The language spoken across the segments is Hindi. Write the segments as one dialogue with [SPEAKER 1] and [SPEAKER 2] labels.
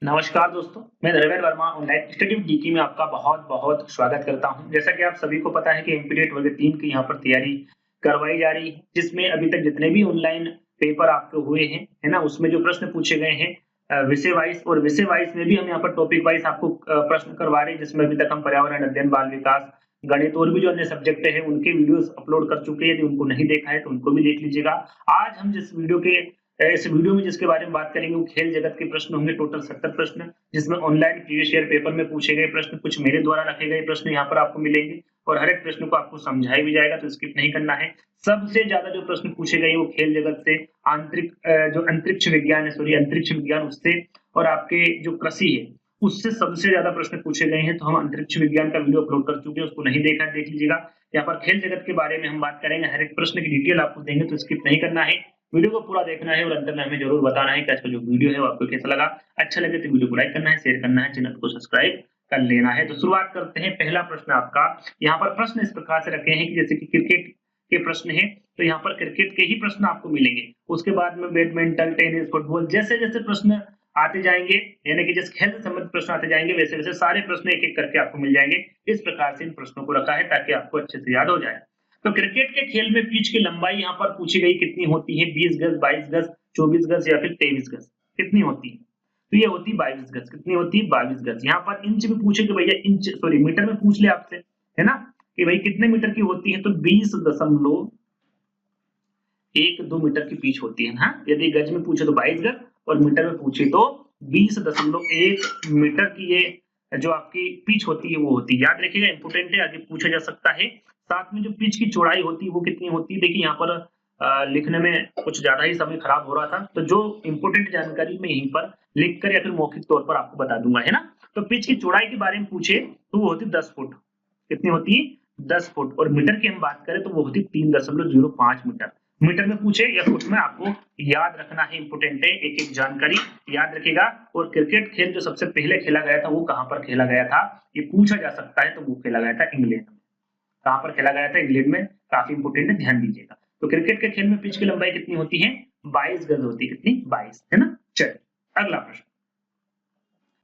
[SPEAKER 1] नमस्कार दोस्तों, मैं Ravindra Verma online study GK में आपका बहुत-बहुत स्वागत करता हूं। जैसा कि आप सभी को पता है कि एमपीटेट वर्ग 3 की यहां पर तैयारी करवाई जा रही है, जिसमें अभी तक जितने भी ऑनलाइन पेपर आपके हुए हैं, है ना? उसमें जो प्रश्न पूछे गए हैं विषय वाइज और विषय वाइज में भी हम यहां पर टॉपिक वाइज आपको प्रश्न करवा रहे हैं, जिसमें अभी तक हम पर्यावरण अध्ययन, बाल विकास, गणित और भी जो अन्य सब्जेक्ट है उनके वीडियोस अपलोड कर चुके हैं। यदि उनको नहीं देखा है तो उनको भी देख लीजिएगा। आज हम इस वीडियो में जिसके बारे में बात करेंगे वो खेल जगत के प्रश्न होंगे। टोटल 70 प्रश्न, जिसमें ऑनलाइन प्रीवियस ईयर पेपर में पूछे गए प्रश्न, कुछ मेरे द्वारा रखे गए प्रश्न यहाँ पर आपको मिलेंगे और हर एक प्रश्न को आपको समझाया भी जाएगा, तो स्किप नहीं करना है। सबसे ज्यादा जो प्रश्न पूछे गए वो खेल जगत से, जो अंतरिक्ष विज्ञान है, सॉरी अंतरिक्ष विज्ञान उससे, और आपके जो कृषि है उससे सबसे ज्यादा प्रश्न पूछे गए हैं। तो हम अंतरिक्ष विज्ञान का वीडियो अपलोड कर चुके हैं, उसको नहीं देखा है देख लीजिएगा। यहाँ पर खेल जगत के बारे में हम बात करेंगे, हर एक प्रश्न की डिटेल आपको देंगे, तो स्किप नहीं करना है, वीडियो को पूरा देखना है और अंत में हमें जरूर बताना है कि आज का जो वीडियो है वो आपको कैसा लगा। अच्छा लगे तो वीडियो को लाइक करना है, शेयर करना है, चैनल को सब्सक्राइब कर लेना है। तो शुरुआत करते हैं। पहला प्रश्न आपका, यहाँ पर प्रश्न इस प्रकार से रखे हैं कि जैसे कि क्रिकेट के प्रश्न है, तो यहाँ पर क्रिकेट के ही प्रश्न आपको मिलेंगे। उसके बाद में बैडमिंटन, टेनिस, फुटबॉल, जैसे जैसे प्रश्न आते जाएंगे, यानी कि जिस खेल से संबंधित प्रश्न आते जाएंगे वैसे वैसे सारे प्रश्न एक एक करके आपको मिल जाएंगे। इस प्रकार से इन प्रश्नों को रखा है ताकि आपको अच्छे से याद हो जाए। तो क्रिकेट के खेल में पिच की लंबाई यहाँ पर पूछी गई कितनी होती है? 20 गज, 22 गज, 24 गज या फिर 23 गज, कितनी होती है? तो ये होती है 22 गज। कितनी होती है? 22 गज। यहाँ पर इंच में पूछे कि भैया इंच, सॉरी मीटर में पूछ ले आपसे, है ना, कि भाई कितने मीटर की होती है? तो 20.12 मीटर की पिच होती है ना। यदि गज में पूछे तो 22 गज और मीटर में पूछे तो 20.1 मीटर की ये जो आपकी पिच होती है वो होती है। याद रखिएगा, इंपोर्टेंट है, आगे पूछा जा सकता है। साथ में जो पिच की चौड़ाई होती है वो कितनी होती है? देखिए यहाँ पर लिखने में कुछ ज्यादा ही समय खराब हो रहा था, तो जो इंपोर्टेंट जानकारी मैं यहीं पर लिखकर या फिर मौखिक तौर पर आपको बता दूंगा, है ना। तो पिच की चौड़ाई के बारे में पूछे तो वो होती 10 फुट। कितनी होती है? 10 फुट। और मीटर की हम बात करें तो वो होती 3.05 मीटर। मीटर में पूछे या फुट में, आपको याद रखना है, इंपोर्टेंट है, एक एक जानकारी याद रखेगा। और क्रिकेट खेल जो सबसे पहले खेला गया था वो कहां पर खेला गया था, ये पूछा जा सकता है। तो वो खेला गया था इंग्लैंड में। कहां पर खेला गया था? इंग्लैंड में। काफी इंपोर्टेंट है, ध्यान दीजिएगा। तो क्रिकेट के खेल में पिच की लंबाई कितनी होती है? 22 गज होती है। कितनी? 22, है ना। चलिए अगला प्रश्न।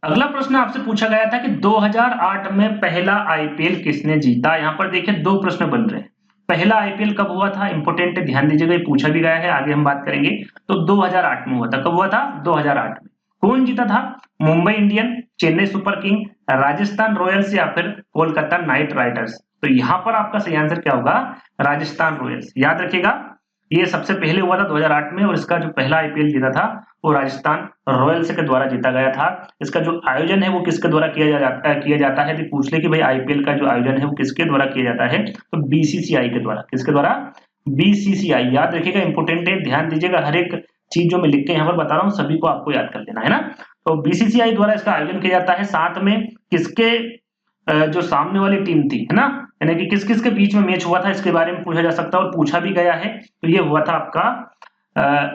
[SPEAKER 1] अगला प्रश्न आपसे पूछा गया था कि 2008 में पहला आईपीएल किसने जीता? यहाँ पर देखिए दो प्रश्न बन रहे हैं। पहला आईपीएल कब हुआ था? इंपोर्टेंट है, ध्यान दीजिएगा, ये पूछा भी गया है, आगे हम बात करेंगे। तो 2008 में हुआ था। कब हुआ था? 2008 में। कौन जीता था? Mumbai Indian, Chennai super king, Rajasthan Royals या फिर कोलकाता नाइट राइडर्स? तो यहाँ पर आपका सही आंसर क्या होगा? राजस्थान रॉयल्स। याद रखिएगा, ये सबसे पहले हुआ था 2008 में और इसका जो पहला आईपीएल जीता था वो राजस्थान रॉयल्स के द्वारा जीता गया था। इसका जो आयोजन है वो किसके द्वारा किया जाता है? तो पूछ ले कि भाई आईपीएल का जो आयोजन है वो किसके द्वारा किया जाता है? तो बीसीसीआई के द्वारा। किसके द्वारा? बीसीसीआई। याद रखिएगा, इंपोर्टेंट है, ध्यान दीजिएगा, हर एक चीज जो मैं लिख के यहाँ पर बता रहा हूँ सभी को आपको याद कर लेना है ना। तो बीसीसीआई द्वारा इसका आयोजन किया जाता है। साथ में किसके जो सामने वाली टीम थी, है ना, यानी कि किस किस के बीच में मैच हुआ था, इसके बारे में पूछा जा सकता है और पूछा भी गया है। तो ये हुआ था आपका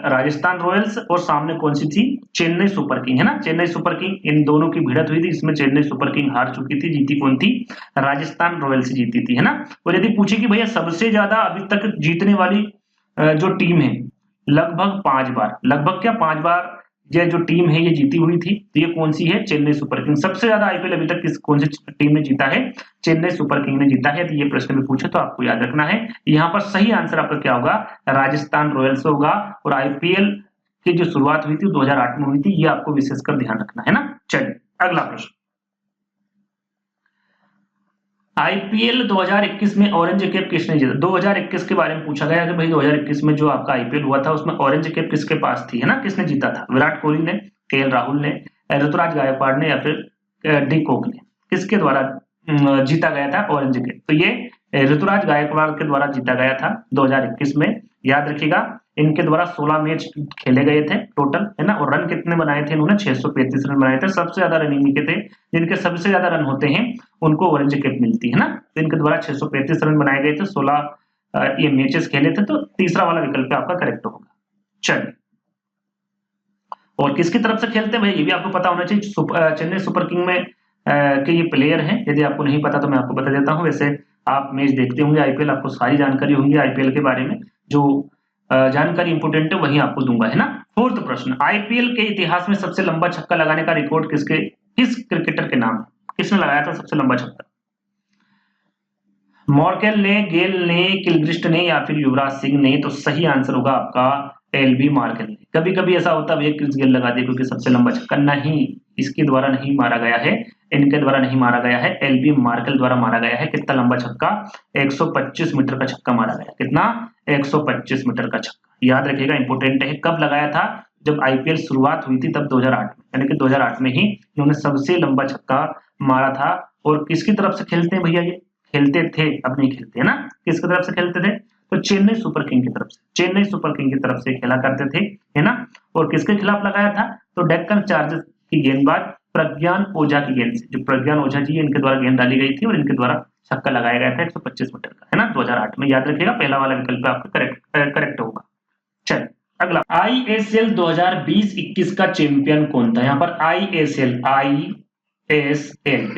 [SPEAKER 1] राजस्थान रॉयल्स और सामने कौन सी थी? चेन्नई सुपर किंग, है ना। चेन्नई सुपर किंग, इन दोनों की भिड़त हुई थी, इसमें चेन्नई सुपर किंग हार चुकी थी, जीती कौन थी? राजस्थान रॉयल्स जीती थी, है ना। और यदि पूछे कि भैया सबसे ज्यादा अभी तक जीतने वाली जो टीम है, लगभग 5 बार, लगभग क्या 5 बार ये जो टीम है ये जीती हुई थी, तो ये कौन सी है? Chennai super king. सबसे ज्यादा आईपीएल अभी तक कौन सी टीम ने जीता है? चेन्नई सुपर किंग ने जीता है। तो ये प्रश्न में पूछे तो आपको याद रखना है। यहाँ पर सही आंसर आपका क्या होगा? राजस्थान रॉयल्स होगा। और आईपीएल की जो शुरुआत हुई थी 2008 में हुई थी, ये आपको विशेषकर ध्यान रखना है ना। चलिए अगला प्रश्न। आईपीएल 2021 में ऑरेंज कैप किसने जीता? 2021 के बारे में पूछा गया कि भाई 2021 में जो आपका आईपीएल हुआ था उसमें ऑरेंज कैप किसके पास थी, है ना, किसने जीता था? विराट कोहली ने, केएल राहुल ने, ऋतुराज गायकवाड़ ने या फिर डी कॉक ने? किसके द्वारा जीता गया था ऑरेंज कैप? तो ये ऋतुराज गायकवाड़ के द्वारा जीता गया था 2021 में। याद रखिएगा, इनके द्वारा 16 मैच खेले गए थे टोटल, है ना। और रन कितने बनाए थे इन्होंने? 635 रन बनाए थे। सबसे ज्यादा रन इनके थे, जिनके सबसे ज्यादा रन होते हैं उनको ऑरेंज कैप मिलती है ना। तो इनके द्वारा 635 रन बनाए गए थे, 16 ये मैचेस खेले थे। तो तीसरा वाला विकल्प आपका करेक्ट होगा। चलिए, और किसकी तरफ से खेलते हैं भाई ये भी आपको पता होना चाहिए। चेन्नई सुपर किंग में के ये प्लेयर हैं। यदि आपको नहीं पता तो मैं आपको बता देता हूँ। वैसे आप मैच देखते होंगे आईपीएल, आपको सारी जानकारी होगी आईपीएल के बारे में। जो जानकारी इंपोर्टेंट है वही आपको दूंगा, है ना। फोर्थ प्रश्न, आईपीएल के इतिहास में सबसे लंबा छक्का लगाने का रिकॉर्ड किस क्रिकेटर के नाम, किसने लगाया था सबसे लंबा छक्का? मॉर्केल ने, गेल ने, किलग्रिस्ट ने या फिर युवराज सिंह ने? तो सही आंसर होगा आपका एलबी मार्केल ने। कभी कभी ऐसा होता है क्रिस गेल लगा दे क्योंकि सबसे लंबा छक्का, नहीं, इसके द्वारा नहीं मारा गया है, इनके द्वारा नहीं मारा गया है, एलबी मार्केल द्वारा मारा गया है। कितना लंबा छक्का? 125 मीटर का छक्का मारा गया। कितना? 125 मीटर का छक्का, याद रखिएगा, इंपोर्टेंट है। कब लगाया था? जब आईपीएल शुरुआत हुई थी तब 2008 में, यानी कि 2008 में ही इन्होंने सबसे लंबा छक्का मारा था। और किसकी तरफ से खेलते हैं भैया? ये खेलते थे, अब नहीं खेलते, है ना। किसकी तरफ से खेलते थे? तो चेन्नई सुपर किंग की तरफ से, चेन्नई सुपर किंग की तरफ से खेला करते थे, है ना। और किसके खिलाफ लगाया था? तो डेक्कन चार्जर्स की गेंदबाज प्रज्ञान ओझा की गेंद से, जो प्रज्ञान ओझा जी इनके द्वारा गेंद डाली गई थी और इनके द्वारा छक्का लगाया गया था 125 मीटर का, है ना, 2008 में। याद रखिएगा, पहला वाला विकल्प आपका करेक्ट होगा। चल अगला, आईएसएल 2020-21 का चैंपियन कौन था? यहाँ पर आईएसएल,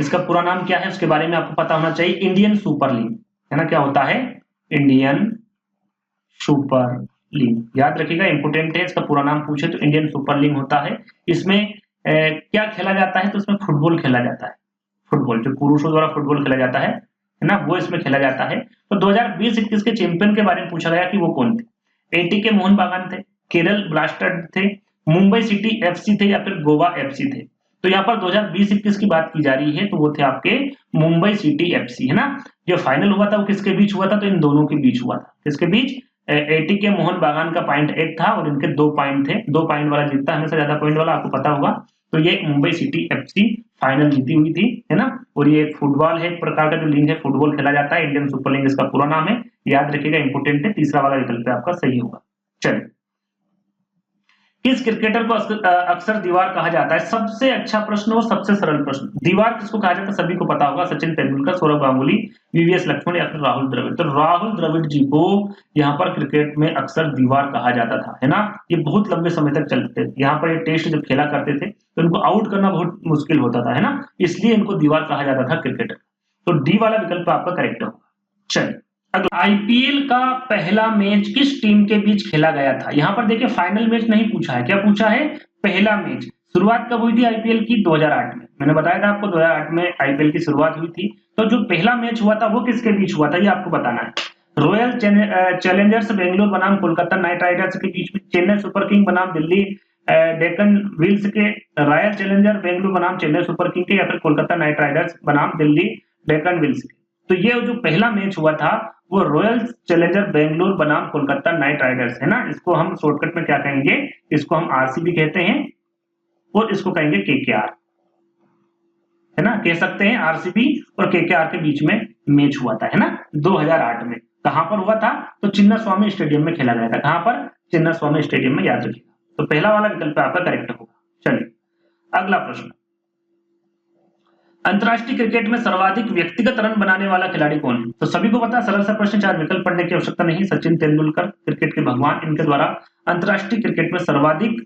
[SPEAKER 1] इसका पूरा नाम क्या है उसके बारे में आपको पता होना चाहिए। इंडियन सुपर लीग, है ना। क्या होता है? इंडियन सुपर लीग, याद रखिएगा, इंपोर्टेंट है। इसका पूरा नाम पूछे तो इंडियन सुपर लीग होता है। इसमें क्या खेला जाता है? तो इसमें फुटबॉल खेला जाता है, फुटबॉल, जो पुरुषों द्वारा फुटबॉल खेला जाता है ना, वो इसमें खेला जाता है। तो 2020-21 के चैंपियन के बारे में पूछा गया कि वो कौन थे। एटीके मोहन बागान थे, केरल ब्लास्टर्स थे, मुंबई सिटी एफसी थे या फिर गोवा एफसी थे? तो यहाँ पर 2020-21 की बात की जा रही है, तो वो थे आपके मुंबई सिटी एफसी, है ना। जो फाइनल हुआ था वो किसके बीच हुआ था? तो इन दोनों के बीच हुआ था। किसके बीच? एटीके मोहन बागान का पॉइंट 8 था और इनके 2 पॉइंट थे। 2 पॉइंट वाला जीतता हमेशा ज्यादा पॉइंट वाला, आपको पता होगा। तो ये मुंबई सिटी एफसी फाइनल जीती हुई थी, है ना। और ये फुटबॉल है, एक प्रकार का जो लीग है, फुटबॉल खेला जाता है। इंडियन सुपर लीग इसका पूरा नाम है, याद रखिएगा, इंपोर्टेंट है। तीसरा वाला विकल्प आपका सही होगा। चलिए, किस क्रिकेटर को अक्सर दीवार कहा जाता है? सबसे अच्छा प्रश्न और सबसे सरल प्रश्न। दीवार किसको कहा जाता है? सभी को पता होगा, सचिन तेंदुलकर, सौरव गांगुली, वीवीएस लक्ष्मण या फिर राहुल द्रविड़। तो राहुल द्रविड़ जी को यहाँ पर क्रिकेट में अक्सर दीवार कहा जाता था, है ना। ये बहुत लंबे समय तक चलते थे। यहाँ पर ये टेस्ट जब खेला करते थे तो इनको आउट करना बहुत मुश्किल होता था, है ना, इसलिए इनको दीवार कहा जाता था क्रिकेटर। तो डी वाला विकल्प आपका करेक्ट होगा। चलिए अगला, आईपीएल का पहला मैच किस टीम के बीच खेला गया था? यहाँ पर देखिए, फाइनल मैच नहीं पूछा है, क्या पूछा है? पहला मैच। शुरुआत कब हुई थी आईपीएल की? 2008 में। मैंने बताया था आपको 2008 में आईपीएल की शुरुआत हुई थी। तो जो पहला मैच हुआ था वो किसके बीच हुआ था, ये आपको बताना है। रॉयल चैलेंजर्स बेंगलोर बनाम कोलकाता नाइट राइडर्स के बीच में, चेन्नई सुपर किंग बनाम दिल्ली डेक्कन विल्स के, रॉयल चैलेंजर बेंगलोर बनाम चेन्नई सुपर किंग के, या फिर कोलकाता नाइट राइडर्स बनाम दिल्ली डेक्कन विल्स के? तो ये जो पहला मैच हुआ था वो रॉयल चैलेंजर बेंगलोर बनाम कोलकाता नाइट राइडर्स, है ना। इसको हम शॉर्टकट में क्या कहेंगे? इसको हम आरसीबी कहते हैं और इसको कहेंगे केकेआर, है ना, कह सकते हैं। आरसीबी और केकेआर के बीच में मैच हुआ था, है ना, 2008 में। कहां पर हुआ था? तो चिन्ना स्वामी स्टेडियम में खेला गया था। कहां पर? चिन्ना स्वामी स्टेडियम में, याद रखिएगा। तो पहला वाला विकल्प आपका करेक्ट होगा। चलिए अगला प्रश्न, अंतरराष्ट्रीय क्रिकेट में सर्वाधिक व्यक्तिगत रन बनाने वाला खिलाड़ी कौन है? तो सभी को पता है, सरल सा प्रश्न, 4 विकल्प पढ़ने की आवश्यकता नहीं। सचिन तेंदुलकर, क्रिकेट के भगवान, इनके द्वारा अंतरराष्ट्रीय क्रिकेट में सर्वाधिक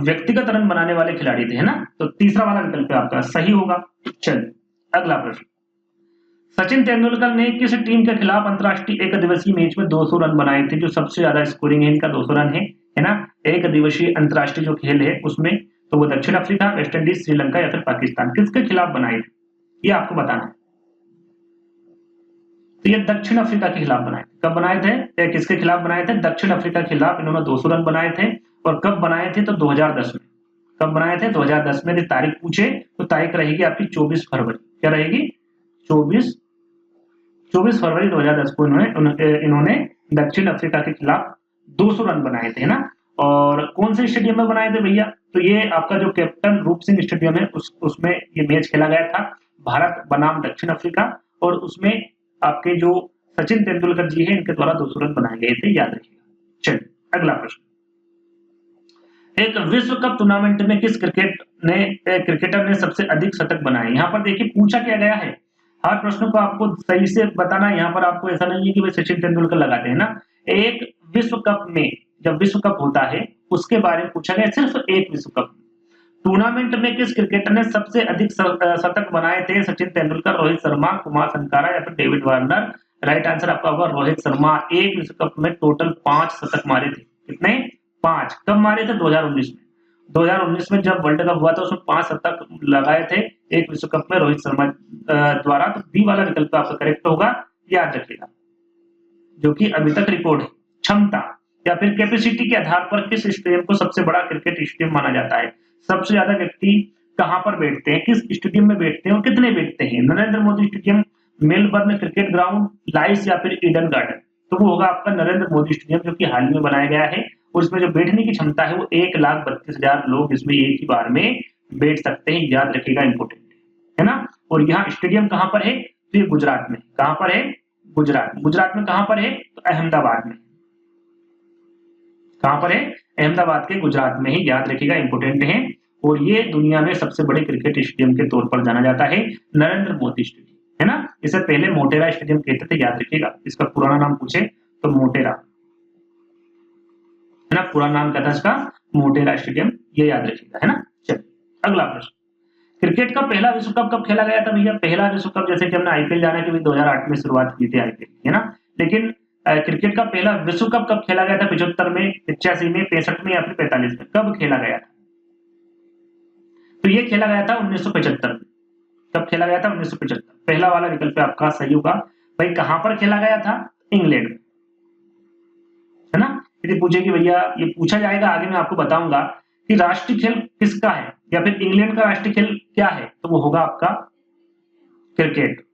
[SPEAKER 1] व्यक्तिगत रन बनाने वाले खिलाड़ी थे, है ना। तो तीसरा वाला विकल्प आपका सही होगा। चलिए अगला प्रश्न, सचिन तेंदुलकर ने किस टीम के खिलाफ अंतरराष्ट्रीय एक दिवसीय मैच में 200 रन बनाए थे? जो सबसे ज्यादा स्कोरिंग है इनका 200 रन है ना, एक दिवसीय अंतरराष्ट्रीय जो खेल है उसमें। तो वो दक्षिण अफ्रीका, वेस्ट इंडीज, श्रीलंका या फिर पाकिस्तान? किसके खिलाफ बनाए थे ये आपको बताना है। तो ये दक्षिण अफ्रीका के खिलाफ बनाए थे। कब बनाए थे? किसके खिलाफ बनाए थे? दक्षिण अफ्रीका के खिलाफ इन्होंने 200 रन बनाए थे। और कब बनाए थे? तो 2010 में। कब बनाए थे? 2010 में। तारीख पूछे तो तारीख रहेगी आपकी 24 फरवरी। क्या रहेगी? 24 फरवरी 2010 को इन्होंने दक्षिण अफ्रीका के खिलाफ 200 रन बनाए थे, ना। और कौन से स्टेडियम में बनाए थे भैया? तो ये आपका जो कैप्टन रूप सिंह स्टेडियम है उसमें ये मैच खेला गया था, भारत बनाम दक्षिण अफ्रीका। और उसमें आपके जो सचिन तेंदुलकर जी है इनके द्वारा 200 रन बनाए गए थे, याद रखिएगा। चलिए अगला प्रश्न, एक विश्व कप टूर्नामेंट में किस क्रिकेटर ने सबसे अधिक शतक बनाए? यहाँ पर देखिए पूछा क्या गया है, हर प्रश्न को आपको सही से बताना है। यहाँ पर आपको ऐसा नहीं है कि भाई सचिन तेंदुलकर लगाते हैं ना। एक विश्व कप में, जब विश्व कप होता है उसके बारे में पूछा गया, सिर्फ एक विश्व कप टूर्नामेंट में किस क्रिकेटर ने सबसे अधिक शतक बनाए थे? सचिन तेंदुलकर, रोहित शर्मा, कुमार संगकारा या फिर डेविड वार्नर? राइट आंसर आपका होगा रोहित शर्मा। एक विश्व कप में टोटल 5 शतक मारे थे। कितने? 5। कब मारे थे? 2019 में। 2019 में जब वर्ल्ड कप हुआ था उसमें 5 शतक लगाए थे एक विश्व कप में रोहित शर्मा द्वारा। तो बी वाला विकल्प आपका करेक्ट होगा, याद रखिएगा। जो कि अभी तक रिकॉर्ड है। क्षमता या फिर कैपेसिटी के आधार पर किस स्टेडियम को सबसे बड़ा क्रिकेट स्टेडियम माना जाता है? सबसे ज्यादा व्यक्ति कहां पर बैठते हैं, किस स्टेडियम में बैठते हैं और कितने बैठते हैं? Narendra Modi stadium, Melbourne cricket ground, लाइस या फिर ईडन गार्डन? तो वो होगा आपका नरेंद्र मोदी स्टेडियम, जो कि हाल ही में बनाया गया है और इसमें जो बैठने की क्षमता है वो 1,32,000 लोग इसमें एक ही बार में बैठ सकते हैं। याद रखिएगा, इंपोर्टेंट है ना। और यहाँ स्टेडियम कहां पर है? तो ये गुजरात में। कहां पर है? गुजरात। गुजरात में कहां पर है? तो अहमदाबाद में। कहां पर है? अहमदाबाद के गुजरात में ही। याद रखिएगा, इंपोर्टेंट है। और ये दुनिया में सबसे बड़े क्रिकेट स्टेडियम के तौर पर जाना जाता है, नरेंद्र मोदी स्टेडियम, है ना। इसे पहले मोटेरा स्टेडियम कहते थे, याद रखिएगा। इसका पुराना नाम पूछे तो मोटेरा, है ना। पुराना नाम क्या था इसका? मोटेरा स्टेडियम, ये याद रखिएगा, है ना। चलिए अगला प्रश्न। क्रिकेट का पहला विश्व कप कब खेला गया था भैया? पहला विश्व कप, जैसे कि हमने आईपीएल जाना कि 2008 में शुरुआत की थी आईपीएल, है ना। लेकिन क्रिकेट का पहला विश्व कप कब खेला गया था? 75 में, 85 में, 65 में या फिर 45 में? कब खेला गया था? तो ये खेला गया था 1975 में। कब खेला गया था? 1975। पहला वाला विकल्प आपका सही होगा। भाई कहां पर खेला गया था? इंग्लैंड में, है ना। यदि पूछेगी भैया, ये पूछा जाएगा आगे, मैं आपको बताऊंगा कि राष्ट्रीय खेल किसका है या फिर इंग्लैंड का राष्ट्रीय खेल क्या है, तो वो होगा आपका क्रिकेट,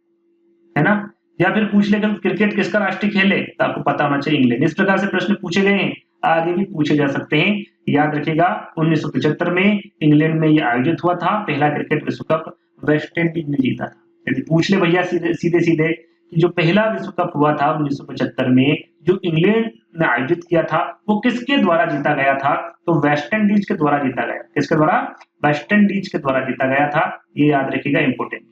[SPEAKER 1] है ना। या फिर पूछ लेकर क्रिकेट किसका राष्ट्रीय खेल है, तो आपको पता होना चाहिए इंग्लैंड। इस प्रकार से प्रश्न पूछे गए हैं, आगे भी पूछे जा सकते हैं। याद रखिएगा, 1975 में इंग्लैंड में यह आयोजित हुआ था। पहला क्रिकेट विश्व कप वेस्ट इंडीज ने जीता था। यदि पूछ ले भैया सीधे सीधे कि जो पहला विश्व कप हुआ था 1975 में, जो इंग्लैंड ने आयोजित किया था, वो किसके द्वारा जीता गया था? तो वेस्ट इंडीज के द्वारा जीता गया। किसके द्वारा? वेस्ट इंडीज के द्वारा जीता गया था। ये याद रखिएगा, इंपोर्टेंट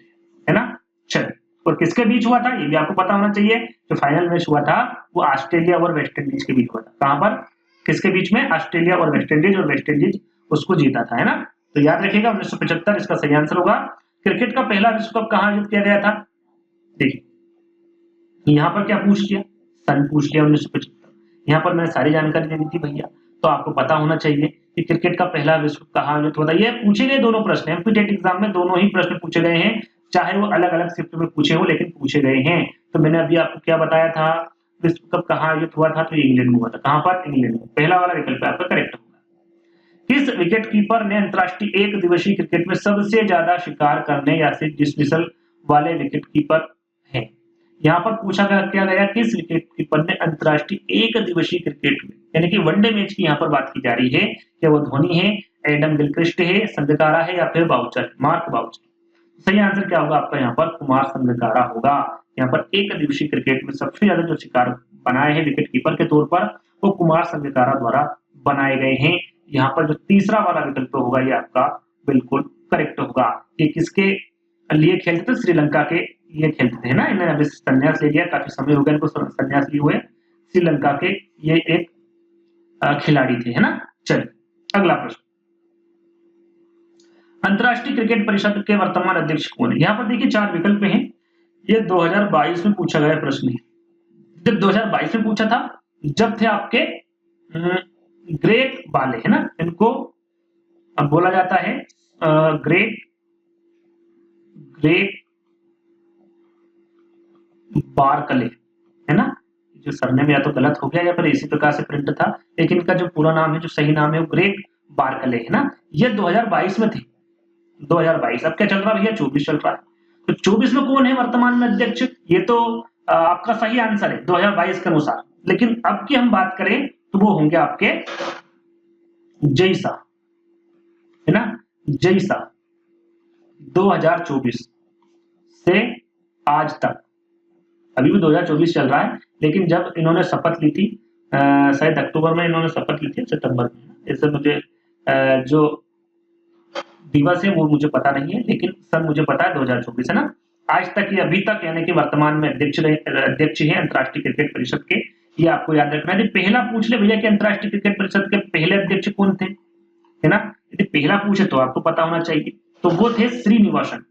[SPEAKER 1] है ना। चलिए, और किसके बीच हुआ था ये भी आपको पता होना चाहिए। जो फाइनल मैच हुआ था वो ऑस्ट्रेलिया और वेस्ट इंडीज के बीच हुआ था। कहां पर? किसके बीच में? ऑस्ट्रेलिया और वेस्ट इंडीज, और वेस्ट इंडीज उसको जीता था, है ना। तो याद रखिएगा 1975 इसका सही आंसर होगा। क्रिकेट का पहला विश्व कप कहां आयोजित किया गया था? देखिए यहाँ पर क्या पूछ लिया, सन पूछ लिया 1975। यहाँ पर मैंने सारी जानकारी दे दी थी भैया, तो आपको पता होना चाहिए कि क्रिकेट का पहला विश्व कप कहां आयोजित हुआ था। ये पूछे गए दोनों प्रश्न, एमपीटेट एग्जाम में दोनों ही प्रश्न पूछे गए हैं, चाहे वो अलग अलग शिफ्ट में पूछे हो, लेकिन पूछे गए हैं। तो मैंने अभी आपको क्या बताया था, विश्व कप कहां आयोजित हुआ था? तो इंग्लैंड में हुआ था। कहां पर? इंग्लैंड में। पहला वाला विकल्प आपका करेक्ट होगा। किस विकेट कीपर ने अंतरराष्ट्रीय एक दिवसीय क्रिकेट में सबसे ज्यादा शिकार करने या फिर डिसमिसल वाले विकेट कीपर है? यहाँ पर पूछा गया किस विकेट कीपर ने अंतरराष्ट्रीय एक दिवसीय क्रिकेट में, यानी कि वनडे मैच की यहाँ पर बात की जा रही है, क्या वो धोनी है, एडम गिलक्रिस्ट है, संगकारा है या फिर बाउचर, मार्क बाउचर? सही आंसर क्या होगा आपका यहाँ पर? कुमार संगकारा होगा। यहाँ पर एक दिवसीय क्रिकेट में सबसे ज्यादा जो शिकार बनाए हैं विकेट कीपर के तौर पर, वो कुमार संगकारा द्वारा बनाए गए हैं। यहाँ पर जो तीसरा वाला विकल्प होगा ये आपका बिल्कुल करेक्ट होगा। ये किसके लिए खेलते थे? श्रीलंका के लिए खेलते थे ना। इन्होंने अभी संन्यास ले लिया, काफी समय हो गया इनको संन्यास लिए हुए। श्रीलंका के ये एक खिलाड़ी थे, है ना। चलिए अगला प्रश्न। अंतरराष्ट्रीय क्रिकेट परिषद के वर्तमान अध्यक्ष कौन है? यहाँ पर देखिए 4 विकल्प हैं। ये 2022 में पूछा गया प्रश्न है। जब 2022 में पूछा था, जब थे आपके ग्रेग बाले, है ना। इनको अब बोला जाता है ग्रेग बारकले, है ना। जो सरनेम या तो गलत हो गया या फिर इसी प्रकार से प्रिंट था, लेकिन इनका जो पूरा नाम है, जो सही नाम है, वो ग्रेग बारकले, है ना। ये 2022 में थे। 2022 अब क्या चल रहा है भैया? 24 चल रहा है। तो 24 में कौन है वर्तमान में अध्यक्ष? ये तो आपका सही आंसर है 2022 के अनुसार। लेकिन अब की हम बात करें तो वो होंगे आपके जय शाह, है ना। जय शाह 2024 से आज तक, अभी भी 2024 चल रहा है, लेकिन जब इन्होंने शपथ ली थी, शायद अक्टूबर में इन्होंने शपथ ली थी, सितंबर में, इससे मुझे जो दिवस है वो मुझे पता नहीं है, लेकिन सन मुझे पता है 2024, है ना। आज तक ये अभी तक, यानी कि वर्तमान में अध्यक्ष है अंतरराष्ट्रीय क्रिकेट परिषद के। ये आपको याद रखना है। पहला पूछ ले भैया कि अंतरराष्ट्रीय क्रिकेट परिषद के पहले अध्यक्ष कौन थे, है ना। यदि पहला पूछे तो आपको पता होना चाहिए, तो वो थे श्रीनिवासन।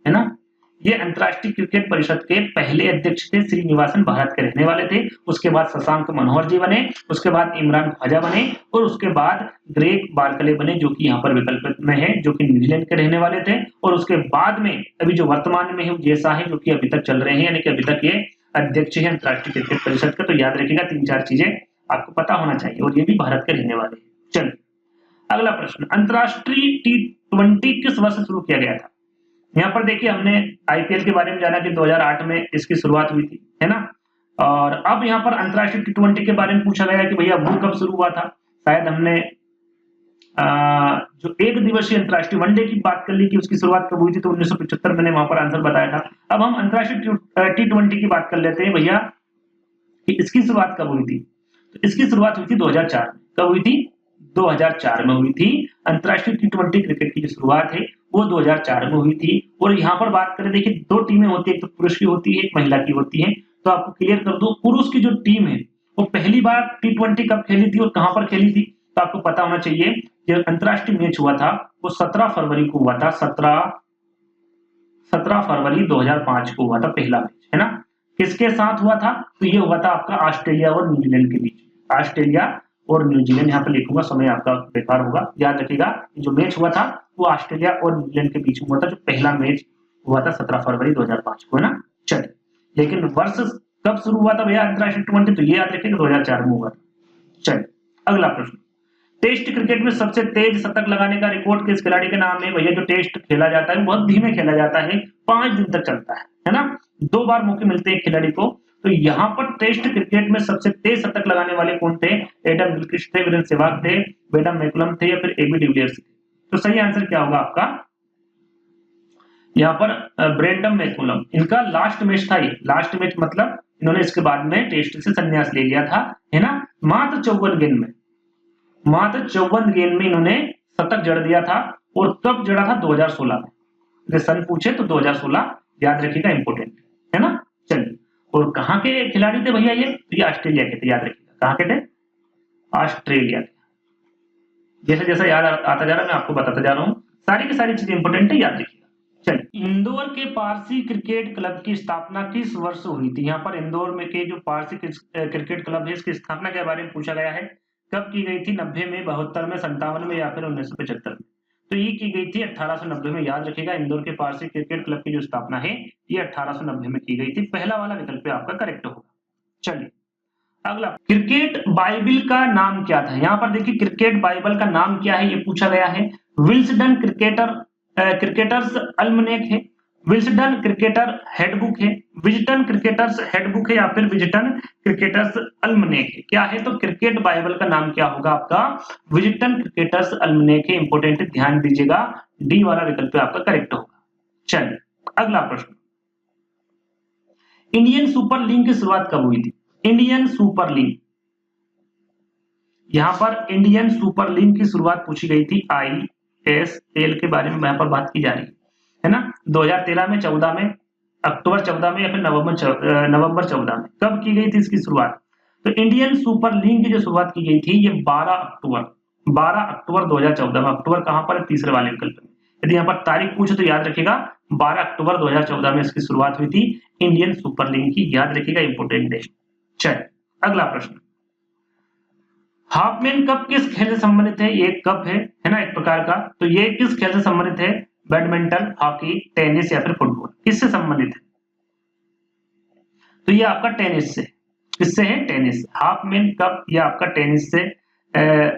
[SPEAKER 1] है ना। ये अंतर्राष्ट्रीय क्रिकेट परिषद के पहले अध्यक्ष थे श्रीनिवासन, भारत के रहने वाले थे। उसके बाद शशांक मनोहर जी बने, उसके बाद इमरान ख्वाजा बने और उसके बाद ग्रेग बार्कले बने, जो कि यहाँ पर विकल्प में है, जो कि न्यूजीलैंड के रहने वाले थे। और उसके बाद में अभी जो वर्तमान में है ये शाह है, जो कि अभी तक चल रहे हैं, यानी कि अभी तक ये अध्यक्ष है अंतर्राष्ट्रीय क्रिकेट परिषद का। तो याद रखिएगा 3-4 चीजें आपको पता होना चाहिए, और ये भी भारत के रहने वाले हैं। चलिए अगला प्रश्न, अंतर्राष्ट्रीय T20 किस वर्ष शुरू किया गया था? यहाँ पर देखिए हमने आईपीएल के बारे में जाना कि 2008 में इसकी शुरुआत हुई थी, है ना। और अब यहाँ पर अंतर्राष्ट्रीय T20 के बारे में पूछा गया कि भैया वो कब शुरू हुआ था। शायद हमने जो एक दिवसीय अंतर्राष्ट्रीय वनडे की बात कर ली कि उसकी शुरुआत कब हुई थी, तो 1975 मैंने वहां पर आंसर बताया था। अब हम अंतर्राष्ट्रीय T20 की बात कर लेते हैं भैया कि इसकी शुरुआत कब हुई थी। तो इसकी शुरुआत हुई थी 2004 में। कब हुई थी? 2004 में हुई थी। अंतर्राष्ट्रीय T20 क्रिकेट की जो शुरुआत है वो 2004 में हुई थी। और यहाँ पर बात करें, देखिए 2 टीमें होती है, एक तो पुरुष की होती है, एक महिला की होती है। तो आपको क्लियर कर दूं, पुरुष की जो टीम है वो पहली बार T20 कब खेली थी और कहां पर खेली थी, तो आपको पता होना चाहिए। जो अंतर्राष्ट्रीय मैच हुआ था वो 17 फरवरी को हुआ था। 17 फरवरी 2005 को हुआ था पहला मैच, है ना। किसके साथ हुआ था? तो ये हुआ था आपका ऑस्ट्रेलिया और न्यूजीलैंड के बीच। ऑस्ट्रेलिया और न्यूजीलैंड, यहाँ पे लिखूंगा समय आपका बेकार होगा, याद रखिएगा। जो मैच हुआ था वो ऑस्ट्रेलिया और न्यूजीलैंड के बीच में हुआ था। जो पहला मैच हुआ था 17 फरवरी 2005 को, है ना। चलिए, लेकिन वर्ष कब शुरू हुआ था भैया अंतर्राष्ट्रीय T20, तो ये याद रखिएगा 2004 में हुआ था। चलिए अगला प्रश्न, टेस्ट क्रिकेट में सबसे तेज शतक लगाने का रिकॉर्ड किस खिलाड़ी के नाम है? भैया जो टेस्ट खेला जाता है बहुत धीमे खेला जाता है, 5 दिन तक चलता है ना। 2 बार मौके मिलते हैं खिलाड़ी को। तो यहाँ पर टेस्ट क्रिकेट में सबसे तेज शतक लगाने वाले कौन थे? एडम गिलक्रिस्ट थे, वीरेंद्र सहवाग थे, बेडम मैकुलम थे, या फिर एबी डिविलियर्स थे। तो सही आंसर क्या होगा आपका? यहाँ पर ब्रेंडम मैकुलम, इनका लास्ट मैच था। ये लास्ट मैच मतलब इन्होंने इसके बाद में टेस्ट से संन्यास ले लिया था, है ना। मात्र 54 गेंद में इन्होंने शतक जड़ दिया था। और कब जड़ा था? 2016 में। अगर सन पूछे तो 2016 याद रखिएगा, इंपोर्टेंट है ना। चलिए, और कहाँ के खिलाड़ी थे भैया ये? तो ये ऑस्ट्रेलिया के थे, याद रखिएगा। कहाँ के थे? ऑस्ट्रेलिया के। जैसे जैसा याद आता जा रहा है मैं आपको बताता जा रहा हूँ, सारी की सारी चीजें इंपोर्टेंट है, याद रखिएगा। चलिए, इंदौर के पारसी क्रिकेट क्लब की स्थापना किस वर्ष हुई थी? यहाँ पर इंदौर में के जो पारसी क्रिकेट क्लब है इसकी स्थापना के बारे में पूछा गया है। कब की गई थी? 90 में, 72 में, 57 में, या फिर 1975 में। तो ये की गई थी 1890 में। याद रखिएगा, इंदौर के पारसी क्रिकेट क्लब की जो स्थापना है ये 1890 में की गई थी। पहला वाला विकल्प आपका करेक्ट होगा। चलिए अगला, क्रिकेट बाइबल का नाम क्या था? यहाँ पर देखिए क्रिकेट बाइबल का नाम क्या है ये पूछा गया है। विल्सडन क्रिकेटर्स अल्मनेक है, विल्सडन क्रिकेटर हैंडबुक है, विजटन क्रिकेटर्स हैंडबुक है, या फिर विजटन क्रिकेटर्स अल्मनेक है। क्या है? तो क्रिकेट बाइबल का नाम क्या होगा आपका? विजटन क्रिकेटर्स अल्मनेक है। इंपोर्टेंट, ध्यान दीजिएगा, डी वाला विकल्प आपका करेक्ट होगा। चलिए अगला प्रश्न, इंडियन सुपर लीग की शुरुआत कब हुई थी? इंडियन सुपर लीग, यहां पर इंडियन सुपर लीग की शुरुआत पूछी गई थी। ISL के बारे में यहाँ पर बात की जा रही है ना। 2013 में, 14 में, अक्टूबर 14 में, या फिर नवंबर 14 में। कब की गई थी इसकी शुरुआत? तो इंडियन सुपर लीग की जो शुरुआत की गई थी ये 12 अक्टूबर 2014 में। अक्टूबर कहां पर है? तीसरे वाले विकल्प में। यदि यहाँ पर तारीख पूछे तो याद रखिएगा 12 अक्टूबर 2014 में इसकी शुरुआत हुई थी इंडियन सुपर लीग की, याद रखिएगा, इंपोर्टेंट है। चलिए अगला प्रश्न, हाफमैन कप किस खेल से संबंधित है? ये एक कप है ना, एक प्रकार का। तो ये किस खेल से संबंधित है? बैडमिंटन, हॉकी, टेनिस, या फिर फुटबॉल? किससे संबंधित है? तो ये आपका टेनिस से। किससे है? टेनिस। हाफमैन कप ये आपका टेनिस से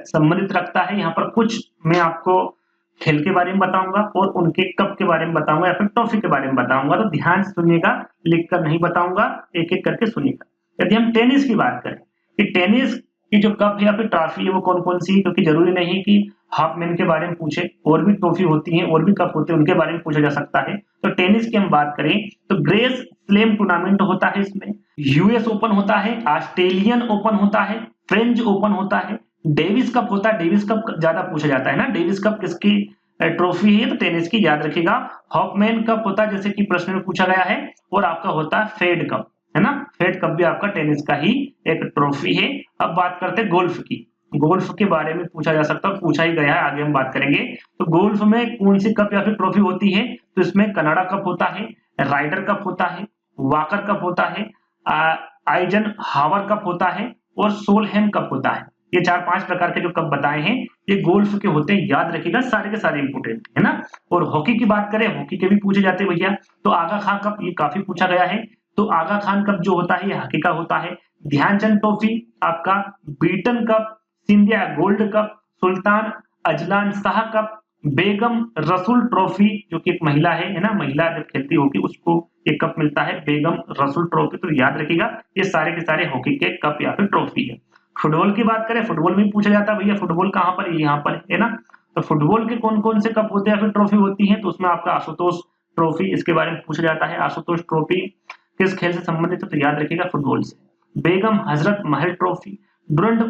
[SPEAKER 1] संबंधित रखता है। यहाँ पर कुछ मैं आपको खेल के बारे में बताऊंगा और उनके कप के बारे में बताऊंगा, या फिर ट्रॉफी के बारे में बताऊंगा। तो ध्यान से सुनिएगा, लिखकर नहीं बताऊंगा, एक एक करके सुनिएगा। यदि हम टेनिस की बात करें कि टेनिस की जो कप है या फिर ट्रॉफी है वो कौन कौन सी है, क्योंकि जरूरी नहीं कि हाफमैन के बारे में पूछे, और भी ट्रॉफी होती है और भी कप होते हैं, उनके बारे में पूछा जा सकता है। तो टेनिस की हम बात करें तो ग्रेस स्लैम टूर्नामेंट होता है, इसमें यूएस ओपन होता है, ऑस्ट्रेलियन ओपन होता है, फ्रेंच ओपन होता है, डेविस कप होता है। डेविस कप ज्यादा पूछा जाता है ना, डेविस कप किसकी ट्रॉफी है? तो टेनिस की, याद रखिएगा। हॉफमैन कप होता है जैसे कि प्रश्न में पूछा गया है, और आपका होता है फेड कप, है ना। फेड कप भी आपका टेनिस का ही एक ट्रॉफी है। अब बात करते हैं गोल्फ की। गोल्फ के बारे में पूछा जा सकता है, पूछा ही गया है, आगे हम बात करेंगे। तो गोल्फ में कौन सी कप या फिर ट्रॉफी होती है? तो इसमें कनाडा कप होता है, राइडर कप होता है, वाकर कप होता है, आइजन हावर कप होता है और सोलहेम कप होता है। ये 4-5 प्रकार के जो कप बताए हैं ये गोल्फ के होते हैं, याद रखिएगा, सारे के सारे इंपोर्टेंट है ना। और हॉकी की बात करें, हॉकी के भी पूछे जाते हैं भैया। तो आगा खान कप, ये काफी पूछा गया है। तो आगा खान कप जो होता है ये हॉकी का होता है। ध्यानचंद ट्रॉफी आपका, Beighton cup, Scindia gold cup, Sultan Azlan Shah cup, Begum Rasool trophy जो कि एक महिला है ना, महिला जब खेलती होगी उसको एक कप मिलता है, बेगम रसूल ट्रॉफी। तो याद रखिएगा ये सारे के सारे हॉकी के कप या फिर ट्रॉफी है। फुटबॉल की बात करें, फुटबॉल में पूछा जाता है भैया फुटबॉल कहाँ पर है? यहाँ पर है ना। तो फुटबॉल के कौन कौन से कप होते हैं या फिर ट्रॉफी होती है? तो उसमें आपका आशुतोष ट्रॉफी, इसके बारे में पूछा जाता है। आशुतोष ट्रॉफी किस खेल से संबंधित है? तो याद रखिएगा फुटबॉल से। Begum Hazrat Mahal trophy, Durand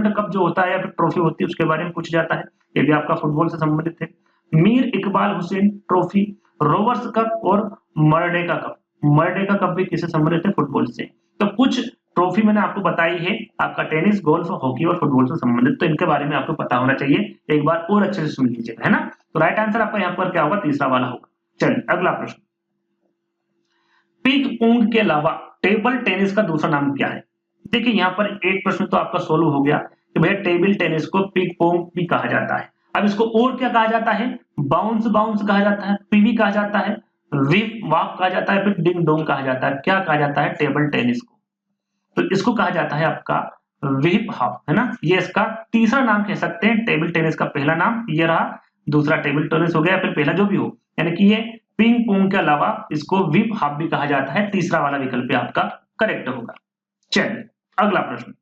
[SPEAKER 1] cup जो होता है या फिर ट्रॉफी होती है उसके बारे में पूछा जाता है, ये भी आपका फुटबॉल से संबंधित है। Mir Iqbal Hussain trophy, Rovers cup और मर्डेका कप। मर्डेका कप भी किससे संबंधित है? फुटबॉल से। तो कुछ ट्रॉफी मैंने आपको बताई है, आपका टेनिस, गोल्फ, हॉकी और फुटबॉल से संबंधित, तो इनके बारे में आपको पता होना चाहिए। एक बार और अच्छे से सुन लीजिएगा, है ना। तो राइट आंसर आपका यहाँ पर क्या होगा? तीसरा वाला होगा। चलिए अगला प्रश्न, पिंग पोंग के अलावा टेबल टेनिस का दूसरा नाम क्या है? देखिए यहाँ पर एक प्रश्न तो आपका सोल्व हो गया कि भैया टेबल टेनिस को पिंग पोंग भी कहा जाता है। अब इसको और क्या कहा जाता है? बाउंस बाउंस कहा जाता है, पीवी कहा जाता है, विप वाप कहा जाता है, फिर डिंग डोंग कहा जाता है। क्या कहा जाता है टेबल टेनिस को? तो इसको कहा जाता है आपका विप हॉप, है ना। ये इसका तीसरा नाम कह सकते हैं। टेबल टेनिस का पहला नाम ये रहा, दूसरा टेबल टेनिस हो गया, फिर पहला जो भी हो, यानी कि ये पिंग पोंग के अलावा इसको विप हॉप भी कहा जाता है। तीसरा वाला विकल्प आपका करेक्ट होगा। चलिए अगला प्रश्न,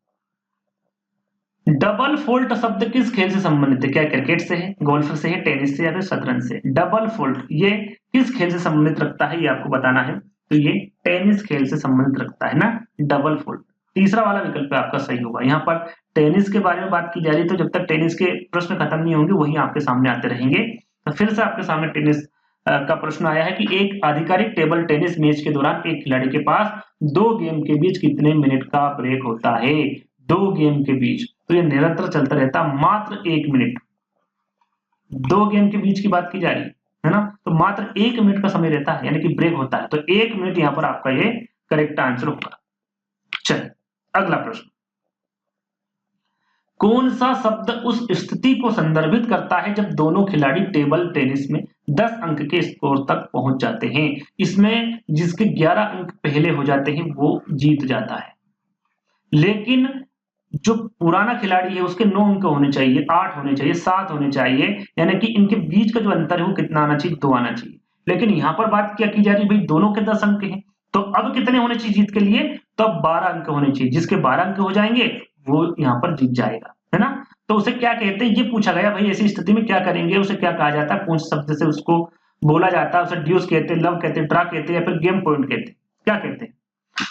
[SPEAKER 1] डबल फोल्ट शब्द किस खेल से संबंधित है? क्या क्रिकेट से है, गोल्फ से है, टेनिस से या फिर शतरंज से? डबल फोल्ट ये किस खेल से संबंधित रखता है, ये आपको बताना है। तो ये टेनिस खेल से संबंधित रखता है ना, डबल फोल्ट। तीसरा वाला विकल्प आपका सही होगा। यहाँ पर टेनिस के बारे में बात की जा रही है, तो जब तक टेनिस के प्रश्न खत्म नहीं होंगे वही आपके सामने आते रहेंगे। तो फिर से आपके सामने टेनिस का प्रश्न आया है कि एक आधिकारिक टेबल टेनिस मैच के दौरान एक खिलाड़ी के पास 2 गेम के बीच कितने मिनट का ब्रेक होता है? 2 गेम के बीच, तो ये निरंतर चलता रहता, मात्र 1 मिनट। 2 गेम के बीच की बात की जा रही है ना, तो मात्र 1 मिनट का समय रहता है, यानी कि ब्रेक होता है। तो 1 मिनट यहाँ पर आपका ये करेक्ट आंसर होगा। चलिए अगला प्रश्न, कौन सा शब्द उस स्थिति को संदर्भित करता है जब दोनों खिलाड़ी टेबल टेनिस में 10 अंक के स्कोर तक पहुंच जाते हैं? इसमें जिसके 11 अंक पहले हो जाते हैं वो जीत जाता है, लेकिन जो पुराना खिलाड़ी है उसके 9 अंक होने चाहिए, 8 होने चाहिए, 7 होने चाहिए, यानी कि इनके बीच का जो अंतर है वो कितना आना चाहिए? 2 आना चाहिए। लेकिन यहाँ पर बात क्या की जा रही है? भाई दोनों के 10 अंक हैं, तो अब कितने होने चाहिए जीत के लिए? तो अब 12 अंक होने चाहिए। जिसके 12 अंक हो जाएंगे वो यहाँ पर जीत जाएगा, है ना। तो उसे क्या कहते हैं, ये पूछा गया भाई ऐसी स्थिति में क्या करेंगे, उसे क्या कहा जाता है, कौन से शब्द से उसको बोला जाता है? उसे ड्यूस कहते हैं, लव कहते हैं, ड्रा कहते हैं या फिर गेम पॉइंट कहते हैं? क्या कहते हैं?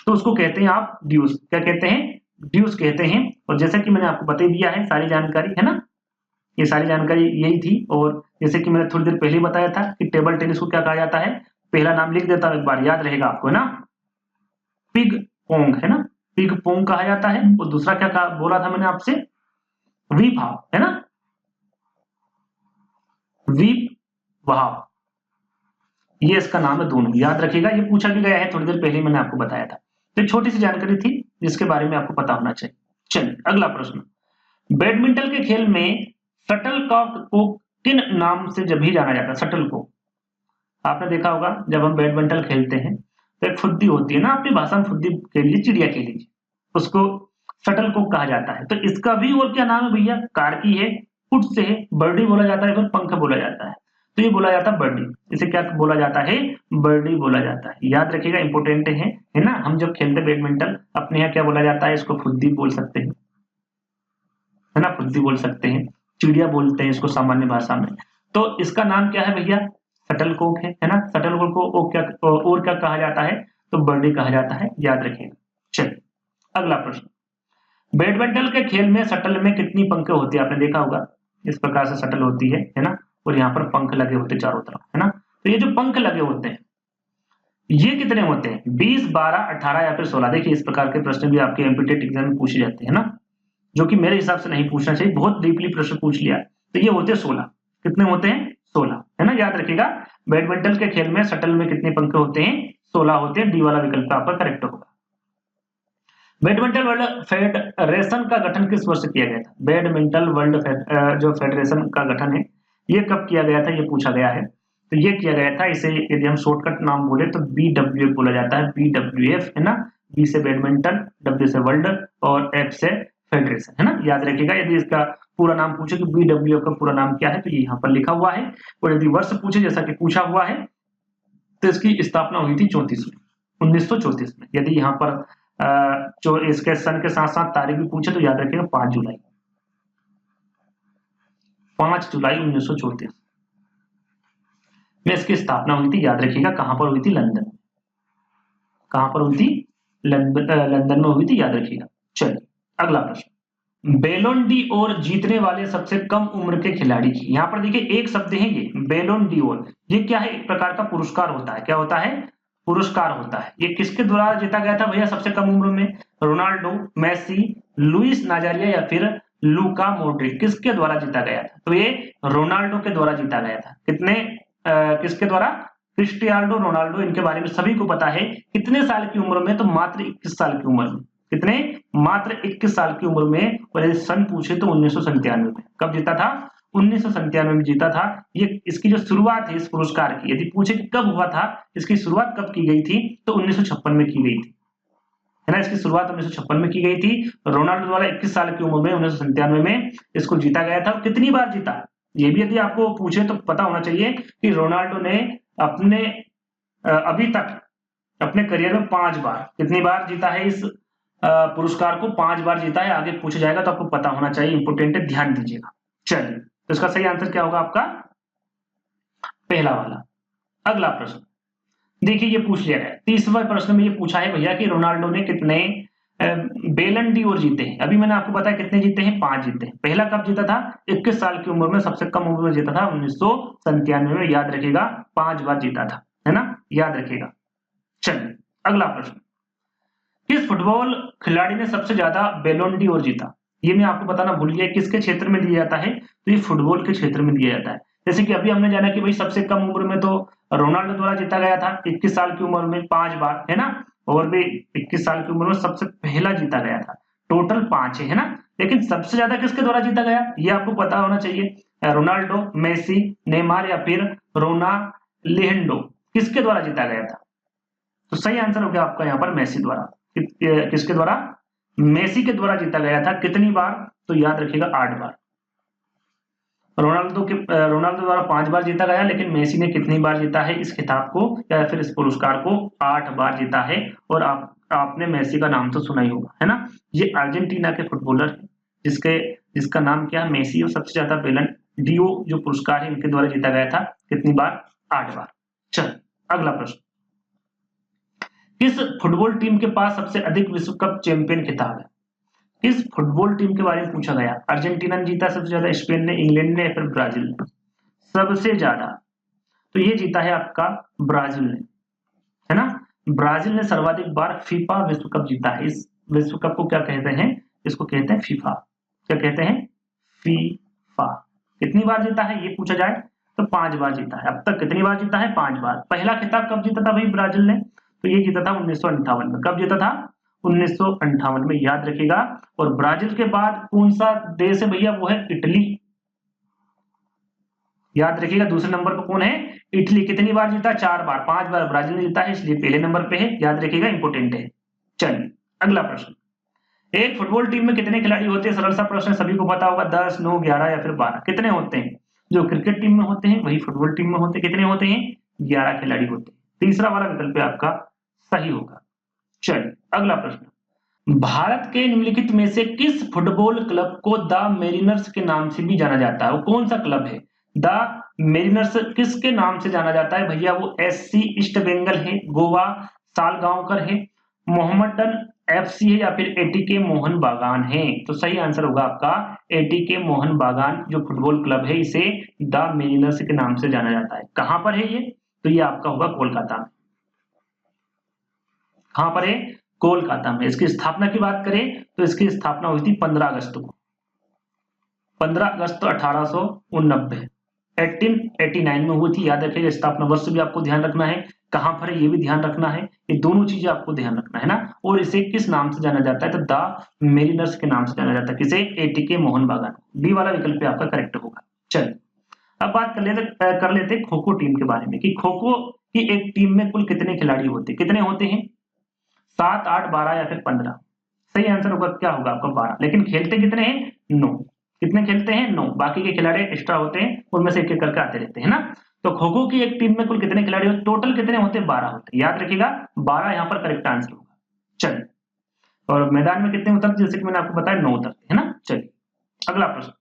[SPEAKER 1] तो उसको कहते हैं आप ड्यूस। क्या कहते हैं? ड्यूस कहते हैं। और जैसा कि मैंने आपको बता दिया है सारी जानकारी, है ना, ये सारी जानकारी यही थी। और जैसे कि मैंने थोड़ी देर पहले बताया था कि टेबल टेनिस को क्या कहा जाता है, पहला नाम लिख देता हूं, एक बार याद रहेगा आपको, है ना, पिग पोंग, है ना, पिग पोंग कहा जाता है। और दूसरा क्या कहा, बोला था मैंने आपसे, वीप हाफ, है ना, वीप वहाव, ये इसका नाम है दोनों, याद रखिएगा। ये पूछा भी गया है, थोड़ी देर पहले मैंने आपको बताया था। तो छोटी सी जानकारी थी जिसके बारे में आपको पता होना चाहिए। चलिए अगला प्रश्न, बैडमिंटन के खेल में शटलकॉक को किन नाम से जब भी जाना जाता है? शटल को आपने देखा होगा जब हम बैडमिंटन खेलते हैं तो एक फुद्दी होती है ना, अपनी भाषा में फुद्दी के लिए, चिड़िया के लिए, उसको शटलकॉक कहा जाता है। तो इसका भी और क्या नाम है भैया? कारकी है, फुट से है, बर्डी बोला जाता है, फिर पंख बोला जाता है। तो ये बोला जाता है बर्डी। इसे क्या बोला जाता है? बर्डी बोला जाता है। याद रखिएगा, इंपोर्टेंट है ना। हम जब खेलते बैडमिंटन अपने यहाँ क्या बोला जाता है? इसको फुद्दी बोल सकते हैं, है ना, फुद्दी बोल सकते हैं, चिड़िया बोलते हैं इसको सामान्य भाषा में। तो इसका नाम क्या है भैया? शटलकॉक है ना। शटलकॉक को और क्या कहा जाता है? तो बर्डी कहा जाता है, याद रखिएगा। चलिए अगला प्रश्न, बैडमिंटन के खेल में शटल में कितनी पंखें होती है? आपने देखा होगा इस प्रकार से शटल होती है ना, और यहाँ पर पंख लगे होते हैं चारों तरफ, है ना। तो ये जो पंख लगे होते हैं ये कितने होते हैं? 20, 12, 18 या फिर 16? देखिए इस प्रकार के प्रश्न भी आपके एमपीटेट एग्जाम में पूछे जाते हैं ना। जो कि मेरे हिसाब से नहीं पूछना चाहिए, बहुत डीपली प्रश्न पूछ लिया। तो ये होते 16। कितने होते हैं? 16, है ना, याद रखिएगा। बैडमिंटन के खेल में शटल में कितने पंखे होते हैं? 16 होते हैं। डी वाला विकल्प आपका करेक्ट होगा। बैडमिंटन वर्ल्ड फेडरेशन का गठन किस वर्ष किया गया था? बैडमिंटन वर्ल्ड जो फेडरेशन का गठन है, ये कब किया गया था? ये पूछा गया है। तो ये किया गया था, इसे यदि हम शॉर्टकट नाम बोले तो BWF बोला जाता है। BWF, है ना। बी से बैडमिंटन, डब्ल्यू से वर्ल्ड और एफ से फेडरेशन, है ना, याद रखिएगा। यदि इसका पूरा नाम पूछे कि BWF का पूरा नाम क्या है, तो ये यहाँ पर लिखा हुआ है। और यदि वर्ष पूछे, जैसा कि पूछा हुआ है, तो इसकी स्थापना हुई थी 1934 में। यदि यहाँ पर जो इसके सन के साथ साथ तारीख भी पूछे तो याद रखिएगा 5 जुलाई 1934 में इसकी स्थापना हुई थी। याद रखिएगा कहां पर हुई थी? लंदन। कहां पर हुई थी? लंदन में हुई थी, याद रखिएगा। चलिए अगला प्रश्न, बेलोन डी और जीतने वाले सबसे कम उम्र के खिलाड़ी की। यहाँ पर देखिए एक शब्द है ये बेलोन डी और, ये क्या है? एक प्रकार का पुरस्कार होता है। क्या होता है? पुरस्कार होता है। ये किसके द्वारा जीता गया था भैया सबसे कम उम्र में? रोनाल्डो, मेसी, लुइस नाजारिया या फिर लूका मॉड्रिक, किसके द्वारा जीता गया था? तो ये रोनाल्डो के द्वारा जीता गया था। किसके द्वारा? Cristiano Ronaldo. इनके बारे में सभी को पता है। कितने साल की उम्र में? तो मात्र 21 साल की उम्र में। कितने? मात्र 21 साल की उम्र में। और यदि सन पूछे तो 1997 में। कब जीता था? 1997 में जीता था। ये इसकी जो शुरुआत है इस पुरस्कार की, यदि पूछे कि कब हुआ था, इसकी शुरुआत कब की गई थी, तो 1956 में की गई थी, है ना। इसकी शुरुआत 1956 में की गई थी। रोनाल्डो द्वारा 21 साल की उम्र में 1997 में इसको जीता गया था। कितनी बार जीता, ये भी यदि आपको पूछे तो पता होना चाहिए कि रोनाल्डो ने अपने अभी तक अपने करियर में 5 बार, कितनी बार जीता है इस पुरस्कार को? 5 बार जीता है। आगे पूछा जाएगा तो आपको पता होना चाहिए, इंपोर्टेंट है, ध्यान दीजिएगा। चलिए, तो इसका सही आंसर क्या होगा आपका? पहला वाला। अगला प्रश्न देखिए, ये पूछ लिया है 30वें प्रश्न में। ये पूछा है भैया कि रोनाल्डो ने कितने बेलन डी और जीते हैं। अभी मैंने आपको बताया कितने जीते हैं? 5 जीते हैं। पहला कब जीता था? 21 साल की उम्र में। सबसे कम उम्र में जीता था 1997 में। याद रखिएगा 5 बार जीता था, है ना, याद रखिएगा। चलिए अगला प्रश्न, किस फुटबॉल खिलाड़ी ने सबसे ज्यादा बेलोन डी और जीता? ये मैं आपको बताना भूल गया, किसके क्षेत्र में दिया जाता है? तो ये फुटबॉल के क्षेत्र में दिया जाता है। जैसे कि अभी हमने जाना कि भाई सबसे कम उम्र में तो रोनाल्डो द्वारा जीता गया था 21 साल की उम्र में 5 बार, है ना। और भी 21 साल की उम्र में सबसे पहला जीता गया था। टोटल 5 है ना। लेकिन सबसे ज्यादा किसके द्वारा जीता गया, ये आपको पता होना चाहिए। रोनाल्डो, मेसी, नेमार या फिर रोनाल्डिन्हो, किसके द्वारा जीता गया था? तो सही आंसर हो गया आपका यहाँ पर मेसी द्वारा। किसके द्वारा? मेसी के द्वारा जीता गया था। कितनी बार? तो याद रखिएगा 8 बार। रोनाल्डो द्वारा 5 बार जीता गया, लेकिन मेसी ने कितनी बार जीता है इस खिताब को या फिर इस पुरस्कार को? 8 बार जीता है। और आपने मेसी का नाम तो सुना ही होगा, है ना। ये अर्जेंटीना के फुटबॉलर है जिसका नाम क्या है? मेसी। और सबसे ज्यादा बेलन डीओ जो पुरस्कार है इनके द्वारा जीता गया था। कितनी बार? 8 बार। चल अगला प्रश्न, किस फुटबॉल टीम के पास सबसे अधिक विश्व कप चैंपियन खिताब है? किस फुटबॉल टीम के बारे में पूछा गया? अर्जेंटीना ने जीता सबसे ज्यादा, स्पेन ने, इंग्लैंड ने या फिर ब्राजील ने? सबसे ज्यादा तो ये जीता है आपका ब्राजील ने, है ना। ब्राजील ने सर्वाधिक बार फीफा विश्व कप जीता है। इस विश्व कप को क्या कहते हैं? इसको कहते हैं फीफा। क्या कहते हैं? फीफा। कितनी बार जीता है ये पूछा जाए तो 5 बार जीता है। अब तक कितनी बार जीता है? 5 बार। पहला खिताब कब जीता था भाई ब्राजील ने? तो ये जीता था 1958 में। कब जीता था? 1958 में, याद रखिएगा। और ब्राजील के बाद कौन सा देश है भैया? वो है इटली। याद रखिएगा दूसरे नंबर पर कौन है? इटली। कितनी बार जीता? 4 बार। 5 बार ब्राजील ने जीता है, इसलिए पहले नंबर पे है। याद रखिएगा, इंपोर्टेंट है। चलिए अगला प्रश्न, एक फुटबॉल टीम में कितने खिलाड़ी होते हैं? सरल सा प्रश्न, सभी को पता होगा। 10, 9, 11 या फिर 12? कितने होते हैं? जो क्रिकेट टीम में होते हैं वही फुटबॉल टीम में होते हैं। कितने होते हैं? 11 खिलाड़ी होते हैं। तीसरा वाला विकल्प आपका सही होगा। चलिए अगला प्रश्न, भारत के निम्नलिखित में से किस फुटबॉल क्लब को द मेरिनर्स के नाम से भी जाना जाता है? वो कौन सा क्लब है? द मेरिनर्स किसके नाम से जाना जाता है भैया? वो SC ईस्ट बंगाल है, गोवा सालगांवकर है, मोहम्मडन FC है या फिर ATK मोहन बागान है? तो सही आंसर होगा आपका ATK मोहन बागान जो फुटबॉल क्लब है, इसे द मेरिनर्स के नाम से जाना जाता है। कहां पर है ये? तो ये आपका होगा कोलकाता में। कहां पर है? कोलकाता में। इसकी स्थापना की बात करें तो इसकी स्थापना हुई थी 15 अगस्त को, 15 अगस्त 1889, 1889 में हुई थी। याद रखिएगा, स्थापना वर्ष भी आपको ध्यान रखना है, कहां पर है ये भी ध्यान रखना है, ये दोनों चीजें आपको ध्यान रखना है ना। और इसे किस नाम से जाना जाता है, तो द मेरिनर्स के नाम से जाना जाता है। किसे, एटीके मोहन बागान। डी वाला विकल्प आपका करेक्ट होगा। चलिए अब बात कर लेते खो खो टीम के बारे में, कि खो खो की एक टीम में कुल कितने खिलाड़ी होते, कितने होते हैं, 7, 8, 12 या फिर 15। सही आंसर होगा क्या होगा आपका 12, लेकिन खेलते कितने हैं, 9। कितने खेलते हैं, 9। बाकी के खिलाड़ी एक्स्ट्रा होते हैं, उनमें से एक एक करके आते रहते हैं ना। तो खो खो की एक टीम में कुल कितने खिलाड़ी होते, टोटल कितने होते हैं, 12 होते हैं। याद रखिएगा 12 यहाँ पर करेक्ट आंसर होगा। चलिए, और मैदान में कितने उतरते, जैसे कि मैंने आपको बताया 9 उतरते हैं ना। चलिए अगला प्रश्न,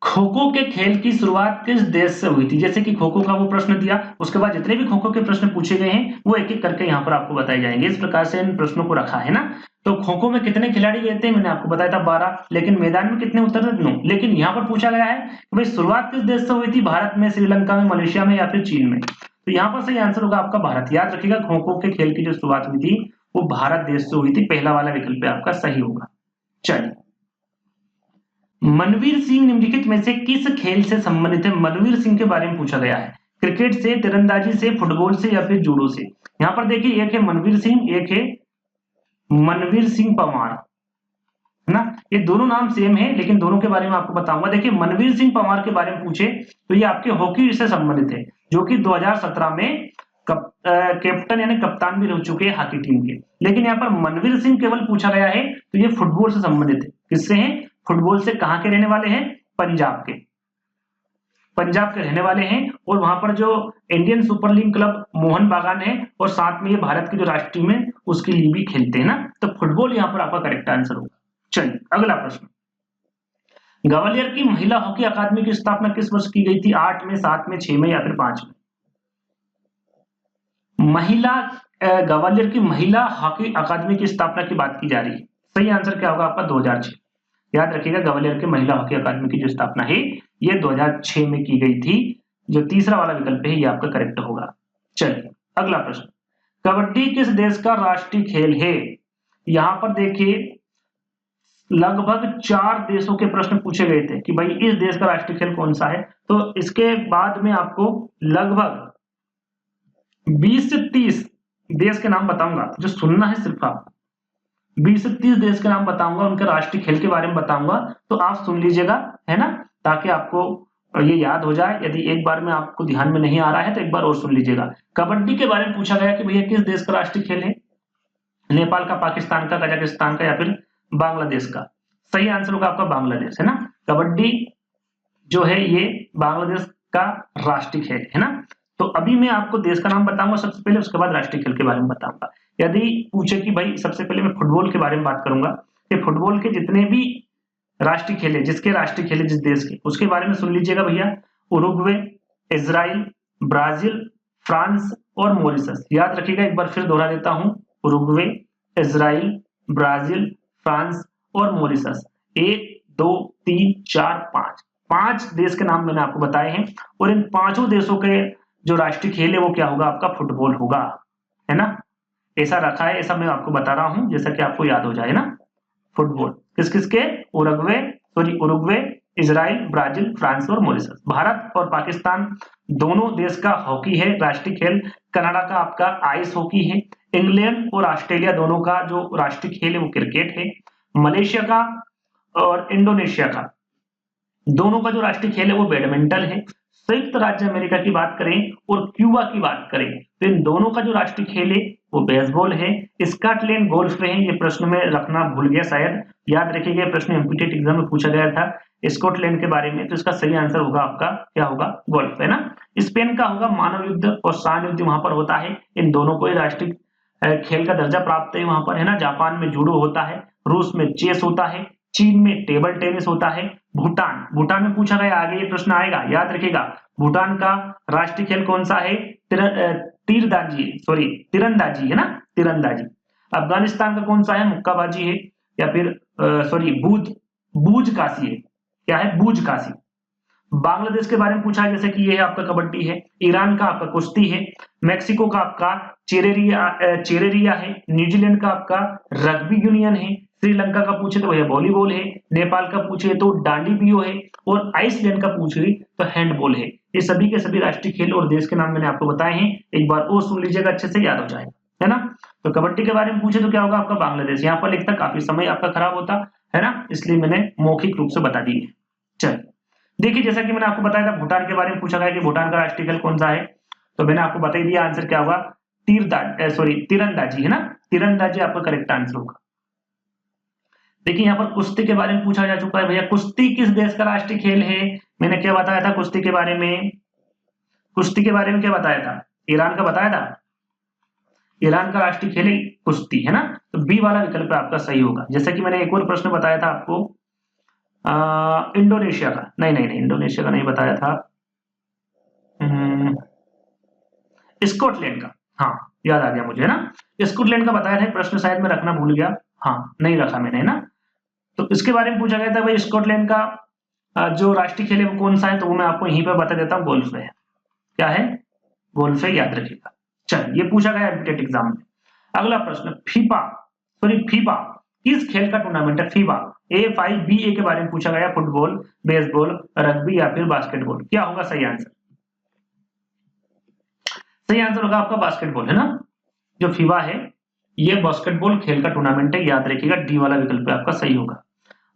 [SPEAKER 1] खो खो के खेल की शुरुआत किस देश से हुई थी। जैसे कि खो खो का वो प्रश्न दिया, उसके बाद जितने भी खो खो के प्रश्न पूछे गए हैं वो एक एक करके यहाँ पर आपको बताए जाएंगे। इस प्रकार से इन प्रश्नों को रखा है ना। तो खो खो में कितने खिलाड़ी गए थे, मैंने आपको बताया था 12, लेकिन मैदान में कितने उतरते, 9। लेकिन यहाँ पर पूछा गया है कि भाई शुरुआत किस देश से हुई थी, भारत में, श्रीलंका में, मलेशिया में या फिर चीन में। तो यहाँ पर सही आंसर होगा आपका भारत। याद रखिएगा खो खो के खेल की जो शुरुआत हुई थी वो भारत देश से हुई थी। पहला वाला विकल्प आपका सही होगा। चलिए, मनवीर सिंह निम्नलिखित में से किस खेल से संबंधित है। मनवीर सिंह के बारे में पूछा गया है, क्रिकेट से, तीरंदाजी से, फुटबॉल से या फिर जूडो से। यहाँ पर देखिए एक है मनवीर सिंह, एक है मनवीर सिंह पंवार, है ना। ये दोनों नाम सेम है, लेकिन दोनों के बारे में आपको बताऊंगा। देखिए मनवीर सिंह पंवार के बारे में पूछे तो ये आपके हॉकी से संबंधित है, जो कि 2017 में कैप्टन यानी कप्तान भी रह चुके हैं हॉकी टीम के। लेकिन यहाँ पर मनवीर सिंह केवल पूछा गया है तो ये फुटबॉल से संबंधित है। किससे है, फुटबॉल से। कहां के रहने वाले हैं, पंजाब के, पंजाब के रहने वाले हैं। और वहां पर जो Indian super league club Mohan बागान है, और साथ में ये भारत की जो राष्ट्रीय टीम है उसके लिए भी खेलते हैं ना। तो फुटबॉल यहाँ पर आपका करेक्ट आंसर होगा। चलिए अगला प्रश्न, ग्वालियर की महिला हॉकी अकादमी की स्थापना किस वर्ष की गई थी, 8 में, 7 में, 6 में या फिर 5 में। ग्वालियर की महिला हॉकी अकादमी की स्थापना की बात की जा रही है। सही आंसर क्या होगा आपका 2006। याद रखिएगा ग्वालियर के महिला हॉकी अकादमी की जो स्थापना है ये 2006 में की गई थी। जो तीसरा वाला विकल्प है ये आपका करेक्ट होगा। चलिए अगला प्रश्न, कबड्डी किस देश का राष्ट्रीय खेल है। यहां पर देखिए लगभग 4 देशों के प्रश्न पूछे गए थे कि भाई इस देश का राष्ट्रीय खेल कौन सा है। तो इसके बाद में आपको लगभग 20 से 30 देश के नाम बताऊंगा, जो सुनना है सिर्फ आप। 20 से 30 देश के नाम बताऊंगा, उनके राष्ट्रीय खेल के बारे में बताऊंगा, तो आप सुन लीजिएगा, है ना, ताकि आपको ये याद हो जाए। यदि एक बार में आपको ध्यान में नहीं आ रहा है तो एक बार और सुन लीजिएगा। कबड्डी के बारे में पूछा गया कि भैया किस देश का राष्ट्रीय खेल है, नेपाल का, पाकिस्तान का, कजाकिस्तान का या फिर बांग्लादेश का। सही आंसर होगा आपका बांग्लादेश, है ना। कबड्डी जो है ये बांग्लादेश का राष्ट्रीय खेल है ना। तो अभी मैं आपको देश का नाम बताऊंगा सबसे पहले, उसके बाद राष्ट्रीय खेल के बारे में बताऊंगा। यदि पूछे कि भाई सबसे पहले मैं फुटबॉल के बारे में बात करूंगा कि फुटबॉल के जितने भी राष्ट्रीय खेल है, जिसके राष्ट्रीय खेल है जिस देश के, उसके बारे में सुन लीजिएगा भैया। उरुग्वे, इजराइल, ब्राजील, फ्रांस और मॉरिशस। याद रखिएगा, एक बार फिर दोहरा देता हूं, उरुग्वे, इजराइल, ब्राजील, फ्रांस और मॉरिशस। 1, 2, 3, 4, 5 देश के नाम मैंने आपको बताए हैं। और इन 5 देशों के जो राष्ट्रीय खेल है वो क्या होगा आपका, फुटबॉल होगा, है ना। ऐसा रखा है, ऐसा मैं आपको बता रहा हूं जैसा कि आपको याद हो जाए ना। फुटबॉल किस किस के, उरुग्वे, इजराइल, ब्राजील, फ्रांस और मॉरिशस। भारत और पाकिस्तान दोनों देश का हॉकी है राष्ट्रीय खेल। कनाडा का आपका आइस हॉकी है। इंग्लैंड और ऑस्ट्रेलिया दोनों का जो राष्ट्रीय खेल है वो क्रिकेट है। मलेशिया का और इंडोनेशिया का दोनों का जो राष्ट्रीय खेल है वो बैडमिंटन है। संयुक्त राज्य अमेरिका की बात करें और क्यूबा की बात करें तो इन दोनों का जो राष्ट्रीय खेल है वो बेसबॉल है। स्कॉटलैंड गोल्फ है। ये प्रश्न में रखना भूल गया शायद, याद रखिएगा, प्रश्न एमपीटेट एग्जाम में पूछा गया था स्कॉटलैंड के बारे में। तो इसका सही आंसर होगा आपका क्या होगा, गोल्फ, है ना। स्पेन का होगा मानव युद्ध और सान युद्ध वहां पर होता है। इन दोनों को राष्ट्रीय खेल का दर्जा प्राप्त है वहां पर, है ना। जापान में जूडो होता है, रूस में चेस होता है, चीन में टेबल टेनिस होता है। भूटान में पूछा गया, आगे ये प्रश्न आएगा, याद रखिएगा। भूटान का राष्ट्रीय खेल कौन सा है, तीरंदाजी, है ना, तीरंदाजी। अफगानिस्तान का कौन सा है, मुक्काबाजी है, या फिर बूझकाशी है। क्या है, बूझकाशी। बांग्लादेश के बारे में पूछा है, जैसे कि ये आपका कबड्डी है, ईरान का आपका कुश्ती है, मैक्सिको का आपका चेरेरिया है, न्यूजीलैंड का आपका रग्बी यूनियन है, श्रीलंका का पूछे तो भैया वॉलीबॉल है, नेपाल का पूछे तो डांडी बियो है, और आइसलैंड का पूछे तो हैंडबॉल है। ये सभी के सभी राष्ट्रीय खेल और देश के नाम मैंने आपको बताए हैं, एक बार और सुन लीजिएगा, अच्छे से याद हो जाएगा, है ना। तो कबड्डी के बारे में पूछे तो क्या होगा आपका बांग्लादेश, यहाँ पर लिखता काफी समय आपका खराब होता है ना, इसलिए मैंने मौखिक रूप से बता दी है। चलिए देखिए, जैसा कि मैंने आपको बताया था भूटान के बारे में पूछा गया कि भूटान का राष्ट्रीय खेल कौन सा है, तो मैंने आपको बता ही दिया, आंसर क्या होगा, तीरंदाजी, है ना, तीरंदाजी आपका करेक्ट आंसर होगा। देखिए यहाँ पर कुश्ती के बारे में पूछा जा चुका है, भैया कुश्ती किस देश का राष्ट्रीय खेल है, मैंने क्या बताया था कुश्ती के बारे में, कुश्ती के बारे में क्या बताया था, ईरान का बताया था, ईरान का राष्ट्रीय खेल है कुश्ती, है ना, तो बी वाला विकल्प आपका सही होगा। जैसा कि मैंने एक और प्रश्न बताया था आपको इंडोनेशिया का, नहीं इंडोनेशिया का नहीं बताया था, स्कॉटलैंड का, हाँ याद आ गया मुझे, है ना, स्कॉटलैंड का बताया था, प्रश्न शायद मैं रखना भूल गया, हाँ नहीं रखा मैंने, है ना। तो इसके बारे में पूछा गया था भाई स्कॉटलैंड का जो राष्ट्रीय खेल है वो कौन सा है, तो वो मैं आपको यहीं पर बता देता हूँ, गोल्फ है, क्या है, गोल्फ है, याद रखिएगा। चलिए ये पूछा गया एडमिटेड एग्जाम में। अगला प्रश्न, फीफा किस खेल का टूर्नामेंट है, फीफा FIBA के बारे में पूछा गया, फुटबॉल, बेसबॉल, रग्बी या फिर बास्केटबॉल, क्या होगा सही आंसर, सही आंसर होगा आपका बास्केटबॉल, है ना, जो फीफा है ये बास्केटबॉल खेल का टूर्नामेंट है, याद रखिएगा, डी वाला विकल्प आपका सही होगा।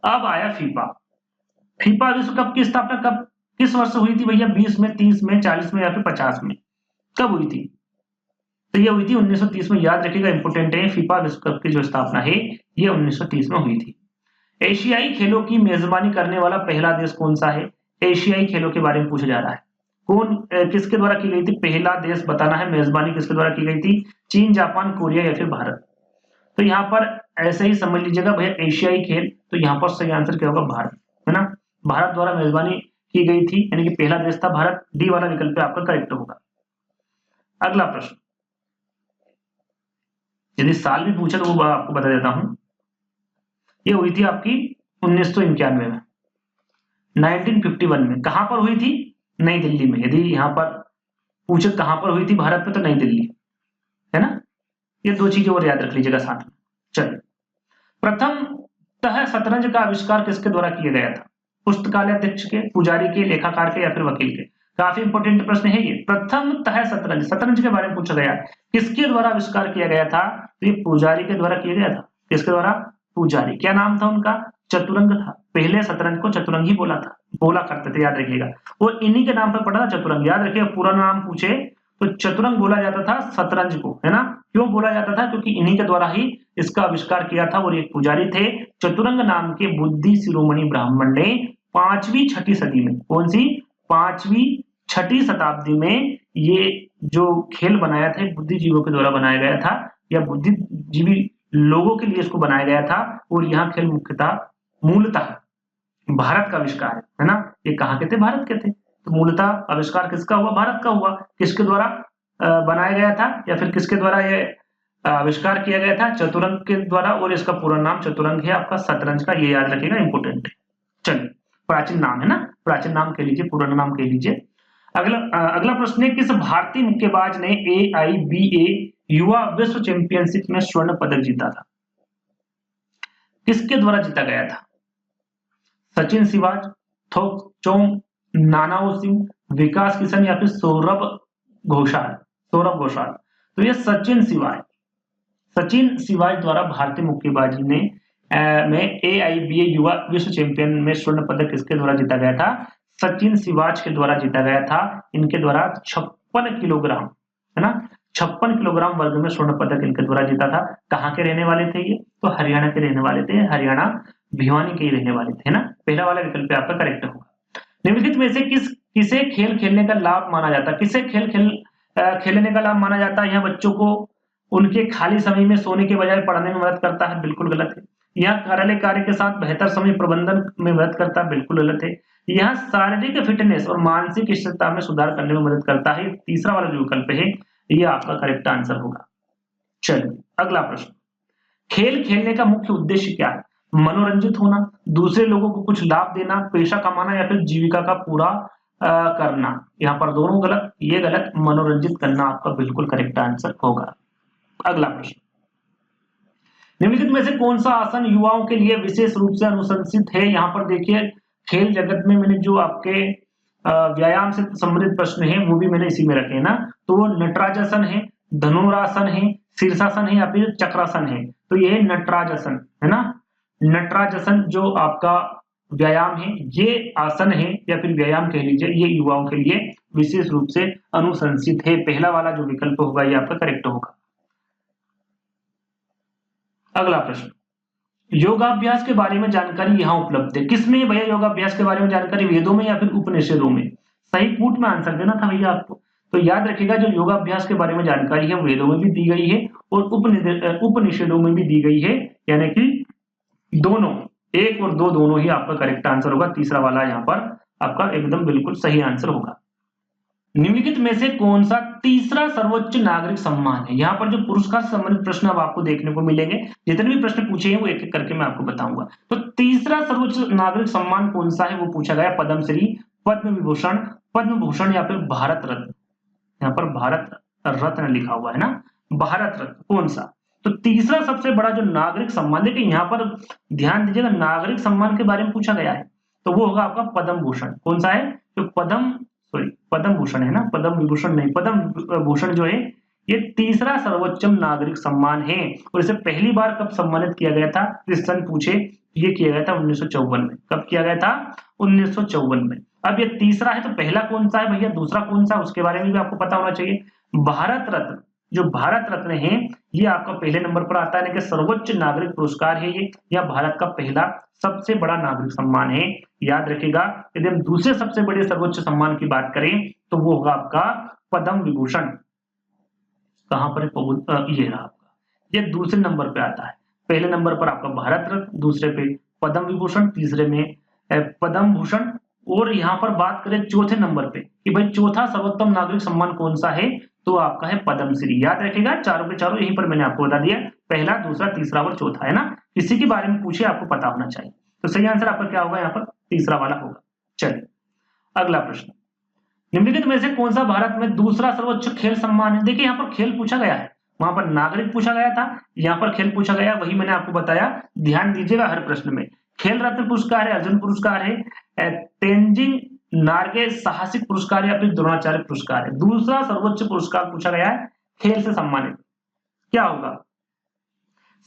[SPEAKER 1] अब आया फीफा विश्व कप की स्थापना कब किस वर्ष हुई थी भैया, 20 में, 30 में, 40 में या फिर 50 में, कब हुई थी, तो ये हुई थी 1930 में, याद रखिएगा, इंपोर्टेंट है, फीफा विश्व कप की जो स्थापना है ये 1930 में हुई थी। एशियाई खेलों की मेजबानी करने वाला पहला देश कौन सा है, एशियाई खेलों के बारे में पूछा जा रहा है, कौन किसके द्वारा की गई थी, पहला देश बताना है, मेजबानी किसके द्वारा की गई थी, चीन, जापान, कोरिया या फिर भारत। तो यहाँ पर ऐसे ही समझ लीजिएगा भैया एशियाई खेल, तो यहाँ पर सही आंसर क्या होगा, भारत, है ना, भारत द्वारा मेजबानी की गई थी, यानी कि पहला देश था भारत, डी वाला विकल्प आपका करेक्ट होगा। अगला प्रश्न, यदि साल भी पूछा तो वो आपको बता देता हूं, ये हुई थी आपकी 1991 में, 1951 में, कहां पर हुई थी, नई दिल्ली में, यदि यहाँ पर पूछे कहां पर हुई थी भारत में, तो नई दिल्ली, है ना, ये दो चीजें और याद रख लीजिएगा साथ में। चलिए, प्रथमतः शतरंज का आविष्कार किसके द्वारा किया गया था, पुस्तकालय अध्यक्ष के, पुजारी के, लेखाकार के या फिर वकील के, काफी इंपोर्टेंट प्रश्न है ये। प्रथमतः शतरंज के बारे में पूछा गया, किसके द्वारा आविष्कार किया गया था, तो ये पुजारी के द्वारा किया गया था, किसके द्वारा, पुजारी, क्या नाम था उनका, चतुरंग था, पहले शतरंज को चतुरंग ही बोला करते थे, याद रखिएगा, और इन्हीं के नाम पर पड़ा था चतुरंग, याद रखिएगा, पूरा नाम पूछे तो चतुरंग बोला जाता था शतरंज को, है ना, क्यों बोला जाता था, क्योंकि इन्हीं के द्वारा ही इसका आविष्कार किया था, और एक पुजारी थे चतुरंग नाम के बुद्धि शिरोमणि ब्राह्मण ने 5वीं 6ठी सदी में, कौन सी, 5वीं 6ठी शताब्दी में ये जो खेल बनाया था बुद्धिजीवियों के द्वारा बनाया गया था, या बुद्धिजीवी लोगों के लिए इसको बनाया गया था, और यहाँ खेल मुख्यतः मूलतः भारत का आविष्कार है ना, ये कहाँ के थे, भारत के थे, तो मूलतः आविष्कार किसका हुआ, भारत का हुआ, किसके द्वारा बनाया गया था, या फिर किसके द्वारा ये आविष्कार किया गया था, चतुरंग के द्वारा, और इसका पूरा नाम चतुरंग है आपका शतरंज का, ये याद रखिएगा, इंपोर्टेंट है। चलिए, प्राचीन नाम है ना, प्राचीन नाम कह लीजिए, पुराना नाम कह लीजिए। अगला प्रश्न है, किस भारतीय मुक्केबाज ने AIBA युवा विश्व चैंपियनशिप में स्वर्ण पदक जीता था, किसके द्वारा जीता गया था, सचिन सिवाज, थोकचोम नानाओसिंह, विकास किशन या फिर सौरभ घोषाल, तो ये सचिन सिवाज द्वारा भारतीय मुक्केबाजी में AIBA युवा विश्व चैंपियन में स्वर्ण पदक किसके द्वारा जीता गया था, सचिन सिवाज के द्वारा जीता गया था, इनके द्वारा 56 किलोग्राम, है ना, 56 किलोग्राम वर्ग में स्वर्ण पदक इनके द्वारा जीता था। कहाँ के रहने वाले थे ये, तो हरियाणा के रहने वाले थे, हरियाणा भिवानी के ही रहने वाले थे ना, पहला वाला विकल्प आपका करेक्ट होगा। निम्नलिखित में से किसे खेल खेलने का लाभ माना जाता है, किसे खेलने का लाभ माना जाता है, यहाँ बच्चों को उनके खाली समय में सोने के बजाय पढ़ने में मदद करता है, बिल्कुल गलत है। यहाँ कार्यालय कार्य के साथ बेहतर समय प्रबंधन में मदद करता है, बिल्कुल गलत है। यहाँ शारीरिक फिटनेस और मानसिक स्थिरता में सुधार करने में मदद करता है, तीसरा वाला जो विकल्प है ये आपका करेक्ट आंसर होगा। चलिए अगला प्रश्न, खेल खेलने का मुख्य उद्देश्य क्या है, मनोरंजित होना, दूसरे लोगों को कुछ लाभ देना, पेशा कमाना या फिर जीविका का पूरा करना। यहाँ पर दोनों गलत, ये गलत, मनोरंजित करना आपका बिल्कुल करेक्ट आंसर होगा। अगला प्रश्न, निम्नलिखित में से कौन सा आसन युवाओं के लिए विशेष रूप से अनुशंसित है? यहाँ पर देखिए खेल जगत में मैंने जो आपके व्यायाम से संबंधित प्रश्न है वो भी मैंने इसी में रखे हैं ना, तो वो नटराजासन है, धनुरासन है, शीर्षासन है या फिर चक्रासन है। तो ये है नटराजासन, है ना। नटराजासन जो आपका व्यायाम है, ये आसन है या फिर व्यायाम कह लीजिए, ये युवाओं के लिए विशेष रूप से अनुशंसित है। पहला वाला जो विकल्प होगा ये आपका करेक्ट होगा। अगला प्रश्न, योगाभ्यास के बारे में जानकारी यहाँ उपलब्ध है। किसमें भैया योगाभ्यास के बारे में जानकारी? वेदों में या फिर उपनिषदों में? सही कूट में आंसर देना था भैया आपको। तो याद रखिएगा जो योगाभ्यास के बारे में जानकारी है वेदों में भी दी गई है और उपनिषदों में भी दी गई है, यानी कि दोनों, एक और दो दोनों ही आपका करेक्ट आंसर होगा। तीसरा वाला यहाँ पर आपका एकदम बिल्कुल सही आंसर होगा। निम्नलिखित में से कौन सा तीसरा सर्वोच्च नागरिक सम्मान है? यहाँ पर जो पुरस्कार से संबंधित प्रश्न अब आपको देखने को मिलेंगे, जितने भी प्रश्न पूछे हैं वो एक एक करके मैं आपको बताऊंगा। तो तीसरा सर्वोच्च नागरिक सम्मान कौन सा है वो पूछा गया, पद्मश्री, पद्म विभूषण, पद्म भूषण या फिर भारत रत्न। यहाँ पर भारत रत्न लिखा हुआ है ना, भारत रत्न कौन सा? तो तीसरा सबसे बड़ा जो नागरिक सम्मान, देखिए यहाँ पर ध्यान दीजिएगा नागरिक सम्मान के बारे में पूछा गया है, तो वो होगा आपका पद्म भूषण। कौन सा है? जो पद्म भूषण है ना, पद्म विभूषण नहीं, पद्म भूषण जो है ये तीसरा सर्वोच्चम नागरिक सम्मान है। और इसे पहली बार कब सम्मानित किया गया था? क्वेश्चन पूछे, ये किया गया था 1954 में। कब किया गया था? 1954 में। अब ये तीसरा है तो पहला कौन सा है भैया, दूसरा कौन सा, उसके बारे में भी आपको पता होना चाहिए। भारत रत्न, जो भारत रत्न है ये आपका पहले नंबर पर आता है कि सर्वोच्च नागरिक पुरस्कार है ये, या भारत का पहला सबसे बड़ा नागरिक सम्मान है। याद रखिएगा यदि हम दूसरे सबसे बड़े सर्वोच्च सम्मान की बात करें तो वो होगा आपका पद्म विभूषण। कहां पर ये रहा आपका, ये दूसरे नंबर पे आता है। पहले नंबर पर आपका भारत रत्न, दूसरे पे पद्म विभूषण, तीसरे में पद्म भूषण। और यहाँ पर बात करें चौथे नंबर पे कि भाई चौथा सर्वोत्तम नागरिक सम्मान कौन सा है, तो आपका है पद्मश्री। याद रखिएगा चारों के चारों यहीं पर मैंने आपको बता दिया, पहला, दूसरा, तीसरा और चौथा, है ना। किसी के बारे में पूछे आपको पता होना चाहिए। तो सही आंसर आपका क्या होगा? यहाँ पर तीसरा वाला होगा। चलिए अगला प्रश्न, निम्नलिखित में से कौन सा भारत में दूसरा सर्वोच्च खेल सम्मान है? देखिए यहाँ पर खेल पूछा गया है, वहां पर नागरिक पूछा गया था, यहाँ पर खेल पूछा गया, वही मैंने आपको बताया। ध्यान दीजिएगा हर प्रश्न में। खेल रत्न पुरस्कार है, अर्जुन पुरस्कार है, तेंजिंग नार्गे साहसिक पुरस्कार या फिर द्रोणाचार्य पुरस्कार है। दूसरा सर्वोच्च पुरस्कार पूछा गया है खेल से सम्मानित, क्या होगा?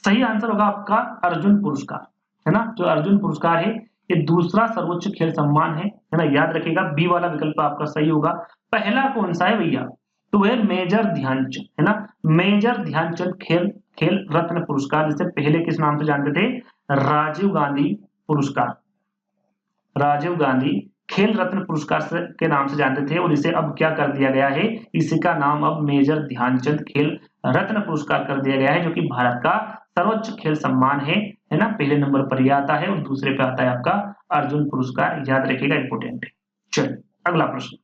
[SPEAKER 1] सही आंसर होगा आपका अर्जुन पुरस्कार, है ना। जो अर्जुन पुरस्कार है ये दूसरा सर्वोच्च खेल सम्मान है ना। याद रखिएगा बी वाला विकल्प आपका सही होगा। पहला कौन सा है भैया? तो वह मेजर ध्यानचंद, है ना। मेजर ध्यानचंद खेल रत्न पुरस्कार, जिसे पहले किस नाम से जानते थे? राजीव गांधी पुरस्कार, राजीव गांधी खेल रत्न पुरस्कार के नाम से जानते थे, और इसे अब क्या कर दिया गया है? इसी का नाम अब मेजर ध्यानचंद खेल रत्न पुरस्कार कर दिया गया है, जो कि भारत का सर्वोच्च खेल सम्मान है ना। पहले नंबर पर यह आता है और दूसरे पे आता है आपका अर्जुन पुरस्कार। याद रखिएगा, इंपोर्टेंट है। चलिए अगला प्रश्न,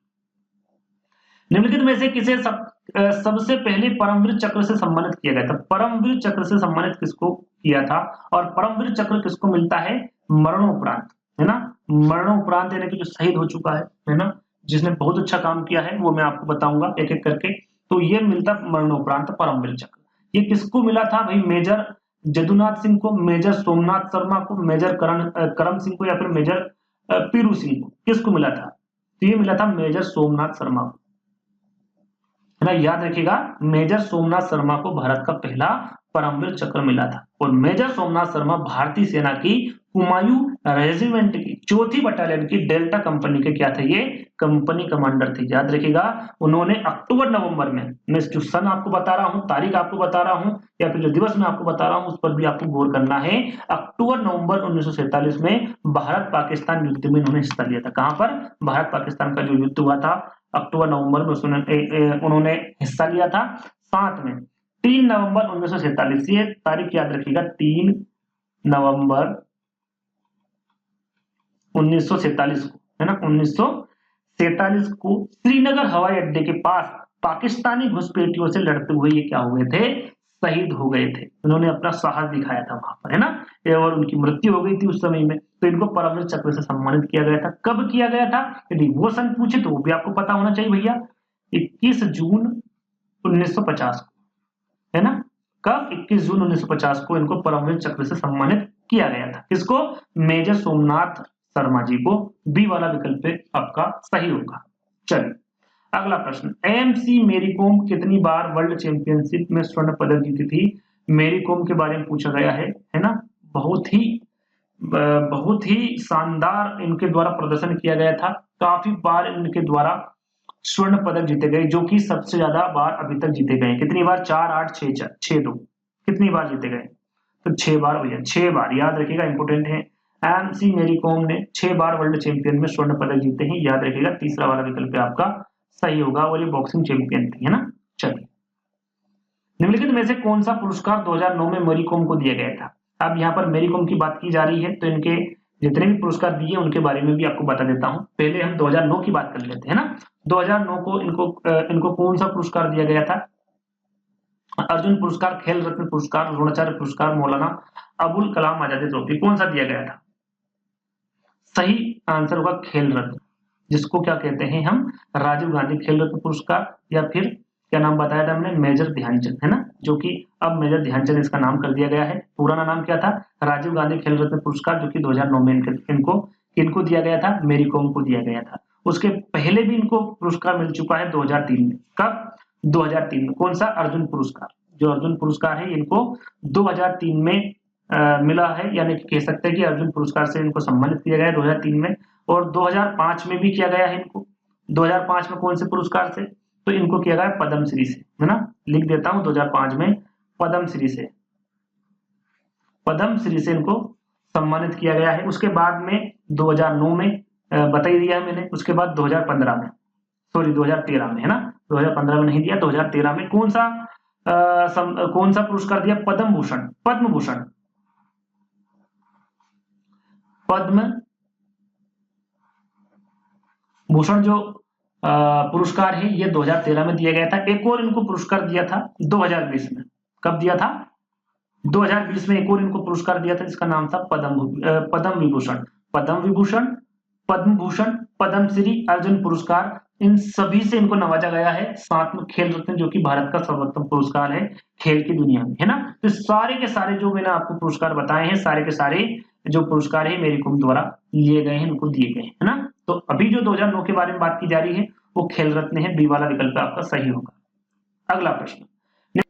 [SPEAKER 1] निम्नलिखित में से किसे सबसे पहले परमवीर चक्र से सम्मानित किया गया था? परमवीर चक्र से सम्मानित किसको किया था? और परमवीर चक्र किसको मिलता है? मरणोपरांत, है ना। मरणोपरांत यानी कि जो शहीद हो चुका है ना, जिसने बहुत अच्छा काम किया है, वो मैं आपको बताऊंगा एक एक करके। तो ये मिलता मरणोपरांत परमवीर चक्र। ये किसको मिला था भाई? मेजर जदुनाथ सिंह को, मेजर सोमनाथ शर्मा को, मेजर करम सिंह को या फिर मेजर पीरू सिंह को? किसको मिला था? तो ये मिला था मेजर सोमनाथ शर्मा को, है ना। याद रखिएगा मेजर सोमनाथ शर्मा को भारत का पहला परमवीर चक्र मिला था। और मेजर सोमनाथ शर्मा भारतीय सेना की कुमायूं रेजिमेंट की चौथी बटालियन की डेल्टा कंपनी के क्या थे? ये कंपनी कमांडर थे। याद रखिएगा उन्होंने अक्टूबर नवंबर में, मैं जो सन आपको बता रहा हूं, तारीख आपको बता रहा हूं, या फिर जो दिवस मैं आपको बता रहा हूं उस पर भी आपको गौर करना है। अक्टूबर नवंबर 1947 में भारत पाकिस्तान युद्ध में उन्होंने हिस्सा लिया था। कहां पर? भारत पाकिस्तान का जो युद्ध हुआ था अक्टूबर नवंबर में उन्होंने हिस्सा लिया था। साथ में 3 नवंबर 1947, ये तारीख याद रखिएगा, 3 नवंबर 1947 को, है ना, 1947 को श्रीनगर हवाई अड्डे के पास पाकिस्तानी घुसपैठियों से लड़ते हुए ये क्या हुए थे? शहीद हो गए थे, उन्होंने अपना साहस दिखाया था वहां पर, है ना, और उनकी मृत्यु हो गई थी उस समय में, तो इनको परमवीर चक्र से सम्मानित किया गया था। कब किया गया था, यदि वो सन पूछे तो वो भी आपको पता होना चाहिए भैया, 21 जून 1950 को, है ना, कब 21 जून 1950 को इनको परमवीर चक्र से सम्मानित किया गया था। किसको, मेजर सोमनाथ शर्मा जी को। बी वाला विकल्प आपका सही होगा। चलिए अगला प्रश्न, एमसी मेरी कोम कितनी बार वर्ल्ड चैंपियनशिप में स्वर्ण पदक जीती थी। मेरी कोम के बारे में पूछा गया है ना, बहुत ही शानदार इनके द्वारा प्रदर्शन किया गया था, काफी बार इनके द्वारा स्वर्ण पदक जीते गए, जो कि सबसे ज्यादा बार अभी तक जीते गए। कितनी बार, 4, 8, 6, 6, 2, कितनी बार जीते गए, तो 6 बार भैया, 6 बार याद रखिएगा, इंपोर्टेंट है। एमसी मेरी कॉम ने 6 बार वर्ल्ड चैंपियन में स्वर्ण पदक जीते हैं, याद रखिएगा, तीसरा वाला विकल्प आपका सही होगा, और ये बॉक्सिंग चैंपियन थी, है ना। चलिए, निम्नलिखित में से कौन सा पुरस्कार 2009 में मेरी कॉम को दिया गया था। अब यहाँ पर मेरी कॉम की बात की जा रही है, तो इनके जितने भी पुरस्कार दिए उनके बारे में भी आपको बता देता हूँ। पहले हम 2009 की बात कर लेते हैं ना। 2009 को इनको कौन सा पुरस्कार दिया गया था, अर्जुन पुरस्कार, खेल रत्न पुरस्कार, द्रोणाचार्य पुरस्कार, मौलाना अबुल कलाम आजादी ट्रॉफी, कौन सा दिया गया था। सही आंसर होगा खेल रत्न, जिसको क्या कहते हैं हम, राजीव गांधी खेल रत्न पुरस्कार, या फिर क्या नाम बताया था हमने, मेजर ध्यानचंद, है ना, जो कि अब मेजर ध्यानचंद इसका नाम कर दिया गया है। पुराना नाम क्या था, राजीव गांधी खेल रत्न पुरस्कार, जो कि 2009 में इनको दिया गया था, मेरी कॉम को दिया गया था। उसके पहले भी इनको पुरस्कार मिल चुका है 2003 में। कब, 2003 में। कौन सा, अर्जुन पुरस्कार। जो अर्जुन पुरस्कार है इनको 2003 में मिला है, यानी कि कह सकते हैं कि अर्जुन पुरस्कार से इनको सम्मानित किया गया 2003 में, और 2005 में भी किया गया है इनको। 2005 में कौन से पुरस्कार से, तो इनको किया गया पद्मश्री से, है ना, लिख देता हूं 2005 में पद्मश्री से, पद्मश्री से इनको सम्मानित किया गया है। उसके बाद में 2009 में बता ही दिया मैंने। उसके बाद 2015 में, सॉरी 2013 में, है ना, 2015 में नहीं दिया, 2013 में कौन सा पुरस्कार दिया, पद्म भूषण, पद्म भूषण, पद्म भूषण जो पुरस्कार है ये 2013 में दिया गया था। एक और इनको पुरस्कार दिया था 2020 में। कब दिया था, 2020 में एक और इनको पुरस्कार दिया था, जिसका नाम था पद्म विभूषण, पद्म विभूषण, पद्म भूषण, पद्मश्री, अर्जुन पुरस्कार, इन सभी से इनको नवाजा गया है। साथ में खेल रत्न, जो कि भारत का सर्वोत्तम पुरस्कार है खेल की दुनिया में, है ना। तो सारे के सारे जो मैंने आपको पुरस्कार बताए हैं, सारे के सारे जो पुरस्कार है मेरी कॉम द्वारा लिए गए हैं, इनको दिए गए हैं, है ना। तो अभी जो 2009 के बारे में बात की जा रही है वो खेल रत्न है, बी वाला विकल्प आपका सही होगा। अगला प्रश्न,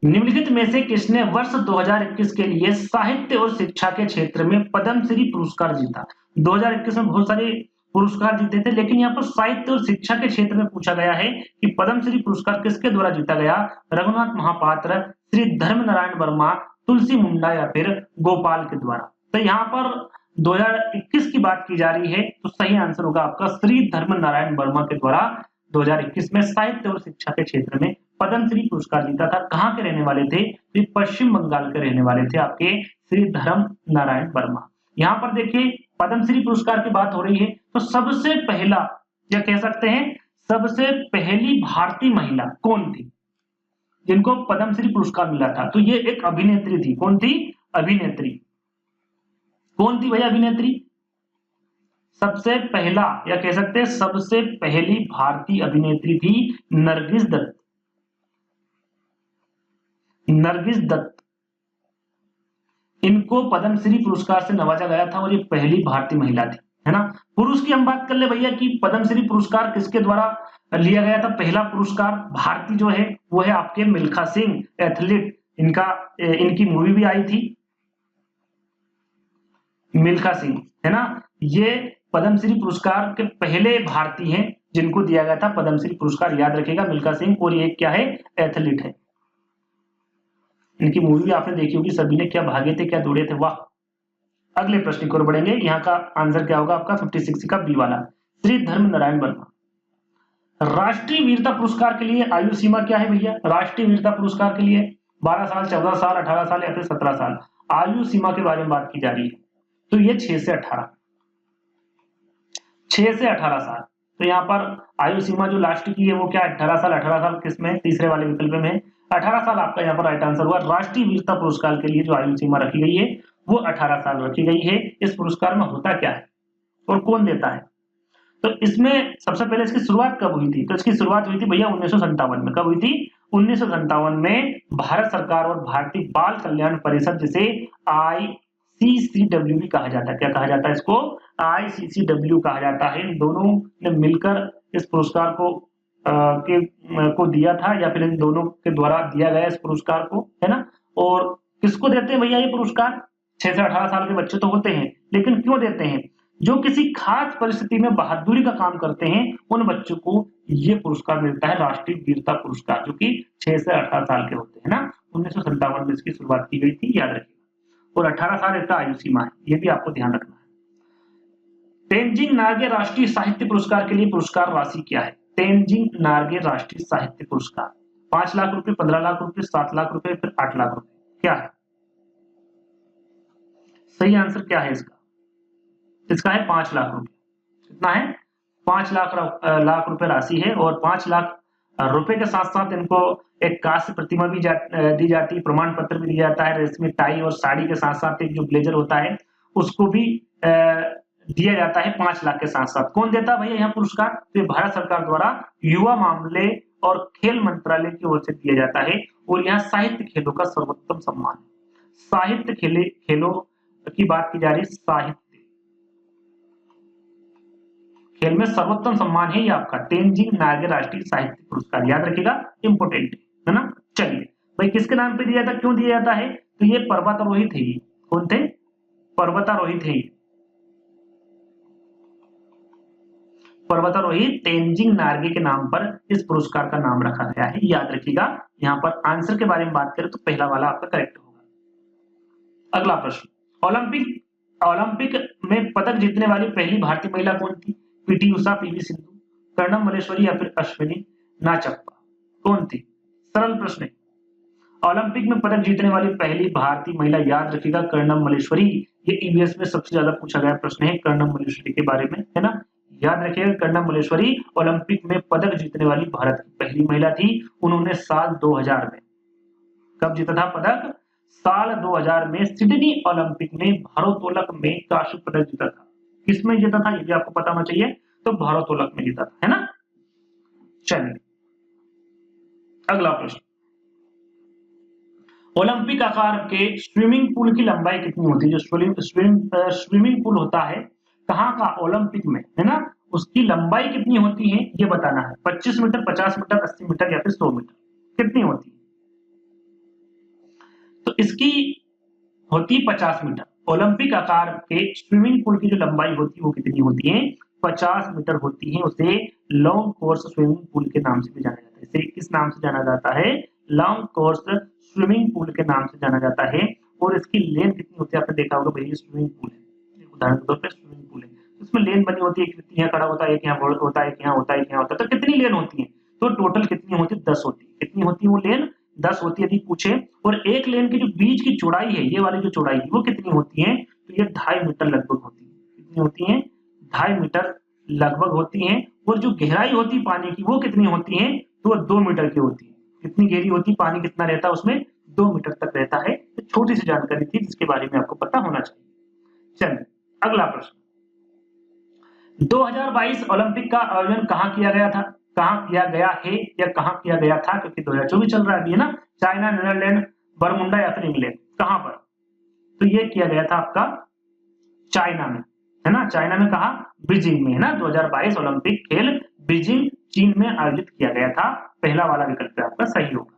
[SPEAKER 1] निम्नलिखित में से किसने वर्ष 2021 के लिए साहित्य और शिक्षा के क्षेत्र में पद्मश्री पुरस्कार जीता। 2021 में बहुत सारे पुरस्कार जीते थे, लेकिन यहाँ पर साहित्य और शिक्षा के क्षेत्र में पूछा गया है कि पद्मश्री पुरस्कार किसके द्वारा जीता गया, रघुनाथ महापात्र, श्री धर्म नारायण वर्मा, तुलसी मुंडा, या फिर गोपाल के द्वारा। तो यहाँ पर 2021 की बात की जा रही है, तो सही आंसर होगा आपका श्री धर्म नारायण वर्मा के द्वारा 2021 में साहित्य और शिक्षा के क्षेत्र में पद्मश्री पुरस्कार जीता था। कहाँ के रहने वाले थे, तो पश्चिम बंगाल के रहने वाले थे आपके श्री धर्म नारायण वर्मा। यहाँ पर देखिए पद्मश्री पुरस्कार की बात हो रही है, तो सबसे पहला, या कह सकते हैं सबसे पहली भारतीय महिला कौन थी जिनको पद्मश्री पुरस्कार मिला था, तो ये एक अभिनेत्री थी। कौन थी, अभिनेत्री। कौन थी भैया अभिनेत्री, सबसे पहला, या कह सकते हैं सबसे पहली भारतीय अभिनेत्री थी नरगिस दत्त, नरगिस दत्त। इनको पद्मश्री पुरस्कार से नवाजा गया था और ये पहली भारतीय महिला थी, है ना। पुरुष की हम बात कर ले भैया कि पद्मश्री पुरस्कार किसके द्वारा लिया गया था। पहला पुरस्कार भारतीय जो है वो है आपके मिल्खा सिंह, एथलीट, इनकी मूवी भी आई थी मिल्खा सिंह, है ना। ये पद्मश्री पुरस्कार के पहले भारतीय हैं जिनको दिया गया था पद्मश्री पुरस्कार, याद रखिएगा मिल्खा सिंह। और ये क्या है, एथलीट है। इनकी मूवी भी आपने देखी होगी, सभी ने क्या भागे थे, क्या दौड़े थे, वाह। अगले प्रश्न की ओर बढ़ेंगे। यहाँ का आंसर क्या होगा आपका 56 का बी वाला, श्री धर्म नारायण वर्मा। राष्ट्रीय वीरता पुरस्कार के लिए आयु सीमा क्या है भैया, राष्ट्रीय वीरता पुरस्कार के लिए 12 साल, 14 साल, 18 साल या फिर 17 साल। आयु सीमा के बारे में बात की जा रही है, तो ये 6 से 18, 6 से 18 साल। तो यहाँ पर आयु सीमा जो लास्ट की है वो क्या, 18 साल, 18 साल किसमें, तीसरे वाले विकल्प में। 18 साल आपका यहाँ पर राइट आंसर हुआ। राष्ट्रीय वीरता पुरस्कार के लिए जो आयु सीमा रखी गई है वो 18 साल रखी गई है। इस पुरस्कार में होता क्या है और कौन देता है? तो इसमें सबसे पहले इसकी शुरुआत कब हुई थी? तो इसकी शुरुआत हुई थी भैया 1957 में। कब हुई थी? 1957 में भारत सरकार और भारतीय बाल कल्याण परिषद, जिसे ICCW भी कहा जाता है। क्या कहा जाता है इसको? ICCW कहा जाता है। इन दोनों ने मिलकर इस पुरस्कार को दिया था, या फिर इन दोनों के द्वारा दिया गया इस पुरस्कार को, है ना। और किसको देते हैं भैया ये पुरस्कार? 6 से 18 साल के बच्चे तो होते हैं, लेकिन क्यों देते हैं? जो किसी खास परिस्थिति में बहादुरी का काम करते हैं उन बच्चों को ये पुरस्कार मिलता है, राष्ट्रीय वीरता पुरस्कार, जो कि 6 से 18 साल के होते हैं ना। 1957 में इसकी शुरुआत की गई थी, याद रखिएगा। और 18 साल इसका आयु सीमा है, ये भी आपको ध्यान रखना है। तेनजिंग नार्गे राष्ट्रीय साहित्य पुरस्कार के लिए पुरस्कार राशि क्या है? तेनजिंग नार्गे राष्ट्रीय साहित्य पुरस्कार 5 लाख रुपए, 15 लाख रुपए, 7 लाख रुपए, फिर 8 लाख रुपए, क्या है सही आंसर? क्या है इसका? इसका है 5 लाख रुपए। कितना है? 5 लाख रुपए राशि है। और 5 लाख रुपए के साथ साथ इनको एक कांस्य प्रतिमा भी दी जाती है, प्रमाण पत्र भी दिया जाता है, रेशमी टाई और साड़ी के साथ साथ एक जो ब्लेजर होता है उसको भी दिया जाता है 5 लाख के साथ साथ। कौन देता है भैया यहाँ पुरस्कार? तो ये भारत सरकार द्वारा युवा मामले और खेल मंत्रालय की ओर से दिया जाता है। और यहाँ साहित्य खेलों का सर्वोत्तम सम्मान है। साहित्य खेलों की बात की जा रही है। साहित्य खेल में सर्वोत्तम सम्मान है ये आपका तेनजिंग नार्गे राष्ट्रीय साहित्य पुरस्कार, याद रखिएगा, इंपोर्टेंट है ना। चलिए भाई, किसके नाम पे दिया जाता, क्यों दिया जाता है? तो ये पर्वतारोही थे। कौन थे? पर्वतारोही थे। पर्वतारोही तेनजिंग नार्गे के नाम पर इस पुरस्कार का नाम रखा गया है, याद रखिएगा। यहाँ पर आंसर के बारे में बात करें तो पहला वाला आपका करेक्ट होगा। अगला प्रश्न, ओलंपिक में पदक जीतने वाली पहली भारतीय महिला कौन थी? पीटी उषा, पीवी सिंधु, कर्णम मल्लेश्वरी या फिर अश्विनी नाचप्पा, कौन थी? सरल प्रश्न है। ओलंपिक में पदक जीतने वाली पहली भारतीय महिला, याद रखिएगा, कर्णम मल्लेश्वरी। ये ईवीएस में सबसे ज्यादा पूछा गया प्रश्न है कर्णम मल्लेश्वरी के बारे में, है ना। याद रखिएगा, कर्णम मल्लेश्वरी ओलंपिक में पदक जीतने वाली भारत की पहली महिला थी। उन्होंने साल 2000 में, कब जीता था पदक? साल 2000 में सिडनी ओलंपिक में भारोत्तोलक में कांस्य पदक जीता था। किसमें जीता था ये भी आपको पता होना चाहिए। तो भारोत्तोलक में जीता था, है ना। चलिए अगला प्रश्न, ओलंपिक आकार के स्विमिंग पूल की लंबाई कितनी होती है? जो स्विमिंग पूल होता है कहाँ का? ओलंपिक में, है ना। उसकी लंबाई कितनी होती है ये बताना है। 25 मीटर, 50 मीटर, 80 मीटर या फिर 100 मीटर, कितनी होती है? तो इसकी होती है 50 मीटर। ओलंपिक आकार के स्विमिंग पूल की जो लंबाई होती है वो कितनी होती है? 50 मीटर होती है। उसे लॉन्ग कोर्स स्विमिंग पूल के नाम से भी जाना जाता है। इसे किस नाम से जाना जाता है? लॉन्ग कोर्स स्विमिंग पूल के नाम से जाना जाता है। और इसकी लेंथ कितनी होती है? आपने देखा होगा भाई, स्विमिंग पूल है, उदाहरण के तौर पर स्विमिंग पूल है, इसमें लेन बनी होती है। एक व्यक्ति यहाँ खड़ा होता है, एक यहाँ होता है, एक यहाँ होता है, एक यहाँ होता है, तो कितनी लेन होती है? तो टोटल कितनी होती है? 10 होती है। कितनी होती है वो लेन? 10 होती है यदि पूछे। और एक लेन की जो बीच की चौड़ाई है, ये वाली जो चौड़ाई है वो कितनी होती है? तो ये 2.5 मीटर लगभग होती है। कितनी होती है? 2.5 मीटर लगभग होती है। और जो गहराई होती है पानी की वो कितनी होती है? तो 2 मीटर की होती है। कितनी गहरी होती है? पानी कितना रहता है उसमें? 2 मीटर तक रहता है। तो छोटी सी जानकारी थी जिसके बारे में आपको पता होना चाहिए। चलिए अगला प्रश्न, 2022 ओलंपिक का आयोजन कहाँ किया गया था? कहाँ किया गया है या कहाँ किया गया था? क्योंकि 2024 चल रहा है अभी, है ना। चाइना, नीदरलैंड, बरमुंडा या फिर इंग्लैंड, कहाँ पर? तो ये किया गया था आपका चाइना में, है ना। चाइना में कहा? बीजिंग में, है ना। 2022 ओलंपिक खेल बीजिंग, चीन में आयोजित किया गया था। पहला वाला विकल्प आपका सही होगा।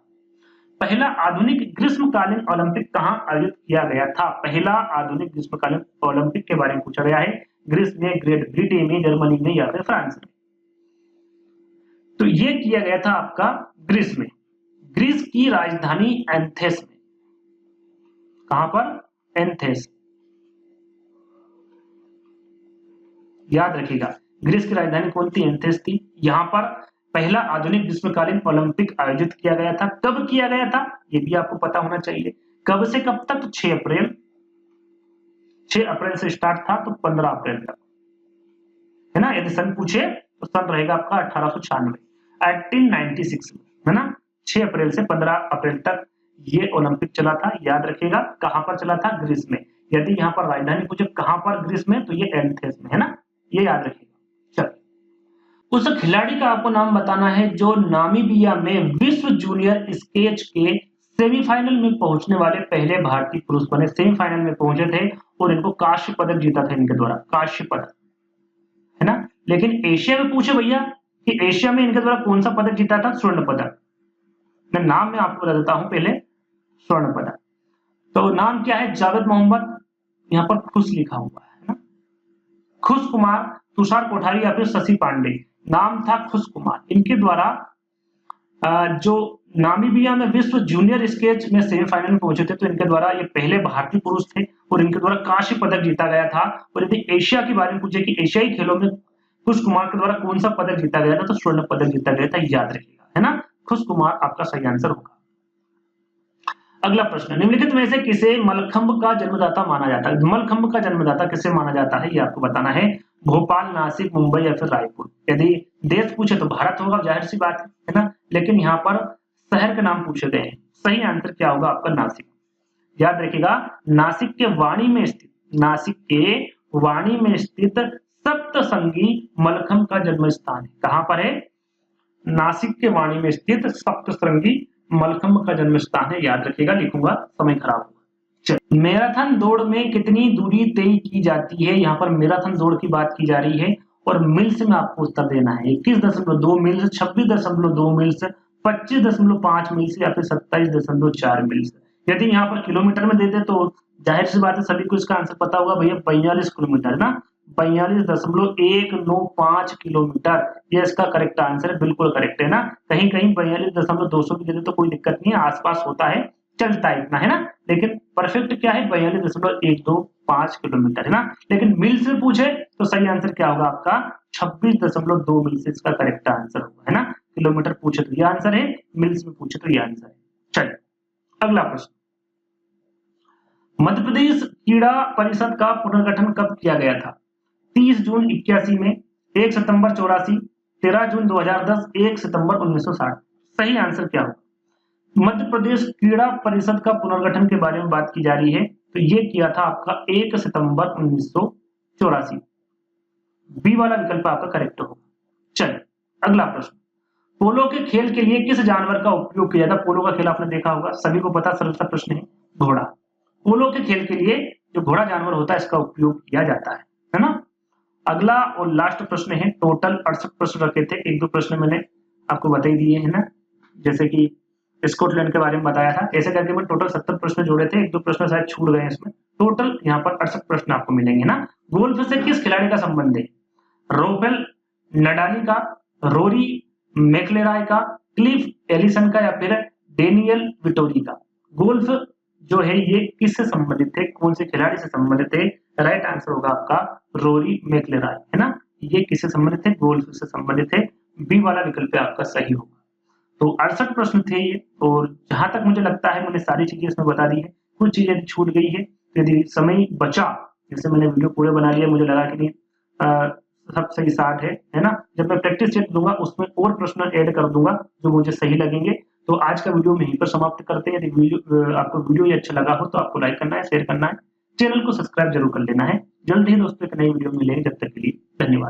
[SPEAKER 1] पहला आधुनिक ग्रीष्मकालीन ओलंपिक कहाँ आयोजित किया गया था? पहला आधुनिक ग्रीष्मकालीन ओलंपिक के बारे में पूछा गया है। ग्रीस में, ग्रेट ब्रिटेन में, जर्मनी में या फिर फ्रांस में। तो ये किया गया था आपका ग्रीस में, ग्रीस की राजधानी एथेंस में। कहां पर? एथेंस, याद रखिएगा। ग्रीस की राजधानी कौन थी? एथेंस थी। यहां पर पहला आधुनिक ग्रीष्मकालीन ओलंपिक आयोजित किया गया था। कब किया गया था ये भी आपको पता होना चाहिए। कब से कब तक? तो 6 अप्रैल। 6 अप्रैल से स्टार्ट था तो 15 अप्रैल तक, है ना। यदि सन पूछे तो सन रहेगा आपका 1896, 1896 में, है ना। 6 अप्रैल से 15 अप्रैल तक ये ओलंपिक चला था। याद रखिएगा कहां पर चला था, ग्रीस में। यदि यहाँ पर राजधानी पूछे कहां पर ग्रीस में, तो ये एथेंस में, है ना, ये याद रखिएगा। चलो, उस खिलाड़ी का आपको नाम बताना है जो नामीबिया में विश्व जूनियर स्केच के सेमीफाइनल में पहुंचने वाले पहले भारतीय पुरुष बने। सेमीफाइनल में पहुंचे थे और इनको कांस्य पदक जीता था इनके द्वारा, कांस्य पदक, है ना। लेकिन एशिया में पूछे भैया कि एशिया में इनके द्वारा कौन सा पदक जीता था, स्वर्ण पदक। मैं नाम में आपको बता देता हूं पहले, स्वर्ण पदक। तो नाम क्या है, जावेद मोहम्मद, यहाँ पर खुश लिखा हुआ है ना, खुश कुमार, तुषार कोठारी या फिर शशि पांडे। नाम था खुश कुमार। इनके द्वारा जो नामीबिया में विश्व जूनियर स्केच में सेमीफाइनल में पहुंचे थे, तो इनके द्वारा ये पहले भारतीय पुरुष थे और इनके द्वारा कांस्य पदक जीता गया था। और यदि एशिया के बारे में पूछे कि एशियाई खेलों में खुश कुमार के द्वारा कौन सा पदक जीता गया था, तो स्वर्ण पदक जीता गया था, याद रखिएगा, है ना। खुश कुमार आपका सही आंसर होगा। अगला प्रश्न, निम्नलिखित में से किसे मलखंभ का जन्मदाता माना जाता है। मलखंभ का जन्मदाता किसे माना जाता है, ये आपको बताना है। भोपाल, नासिक, मुंबई या फिर रायपुर। यदि देश पूछे तो भारत होगा, जाहिर सी बात है ना। लेकिन यहाँ पर शहर के नाम पूछे गए हैं। सही आंसर क्या होगा आपका, नासिक। याद रखिएगा, नासिक के वाणी में स्थित, नासिक के वाणी में स्थित सप्तशृंगी मलखंभ का जन्म स्थान है। कहां पर है, नासिक के वाणी में स्थित सप्तशृंगी मलखंभ का जन्म स्थान है। याद रखिएगा, लिखूंगा समय खराब होगा। मैराथन दौड़ में कितनी दूरी तय की जाती है, यहाँ पर मैराथन दौड़ की बात की जा रही है और मिल्स में आपको उत्तर देना है। 21.2 मिल्स, 26.2 मिल्स, 25.5 मिल्स या फिर 27.4 मिल्स। यदि यहाँ पर किलोमीटर में देते तो जाहिर सी बात है सभी को इसका आंसर पता होगा भैया, 42 किलोमीटर ना, 42.195 किलोमीटर, ये इसका करेक्ट आंसर है, बिल्कुल करेक्ट है ना। कहीं कहीं 42.200 भी देते तो कोई दिक्कत नहीं है, आसपास होता है, चलता है इतना, है ना। लेकिन परफेक्ट क्या है, 42.125 किलोमीटर, है ना। लेकिन मिल्स में पूछे तो सही आंसर क्या होगा आपका, 26.2 मिल्स इसका करेक्ट आंसर होगा, है ना। किलोमीटर पूछे तो ये आंसर है, मिल्स में पूछे तो ये आंसर है। चलिए अगला प्रश्न, मध्य प्रदेश क्रीड़ा परिषद का पुनर्गठन कब किया गया था। 30 जून 81 में, 1 सितंबर 84, 13 जून 2010, 1 सितंबर 1960। सही आंसर क्या होगा, मध्य प्रदेश क्रीड़ा परिषद का पुनर्गठन के बारे में बात की जा रही है, तो ये किया था आपका 1 सितंबर 1984। बी वाला विकल्प आपका करेक्ट होगा। चलिए अगला प्रश्न, पोलो के खेल के लिए किस जानवर का उपयोग किया जाता। पोलो का खेल आपने देखा होगा, सभी को पता, सरल सा प्रश्न है, घोड़ा। पोलो के खेल के लिए जो घोड़ा जानवर होता है इसका उपयोग किया जाता है ना। अगला और लास्ट प्रश्न है, टोटल 68 प्रश्न रखे थे, एक दो प्रश्न मैंने आपको बता ही दिए, है ना। जैसे कि स्कॉटलैंड के बारे में बताया था, ऐसे करके मैं टोटल 70 प्रश्न जोड़े थे, एक दो प्रश्न शायद छूट गए इसमें। टोटल यहाँ पर 68 प्रश्न आपको मिलेंगे ना। गोल्फ से किस खिलाड़ी का संबंध है, रोफेल नडाली का, रोरी मैकलेराय का, क्लिफ एलिसन का या फिर डेनियल विटोरी का। गोल्फ जो है ये किससे संबंधित है, कौन से खिलाड़ी से संबंधित है, राइट आंसर होगा आपका रोरी मैकलेराय, है ना। ये किससे संबंधित है, गोल्फ से संबंधित है, बी वाला विकल्प आपका सही होगा। तो 68 प्रश्न थे ये, और जहां तक मुझे लगता है मैंने सारी चीजें इसमें बता दी है। कुछ चीजें छूट गई है, यदि समय बचा, जैसे मैंने वीडियो पूरे बना लिया, मुझे लगा कि नहीं सब सही साठ है ना। जब मैं प्रैक्टिस सेट दूंगा उसमें और प्रश्न ऐड कर दूंगा जो मुझे सही लगेंगे। तो आज का वीडियो में यहीं पर समाप्त करते हैं। यदि आपको वीडियो ये अच्छा लगा हो तो आपको लाइक करना है, शेयर करना है, चैनल को सब्सक्राइब जरूर कर लेना है। जल्द ही दोस्तों एक नई वीडियो मिलेगी, जब तक के लिए धन्यवाद।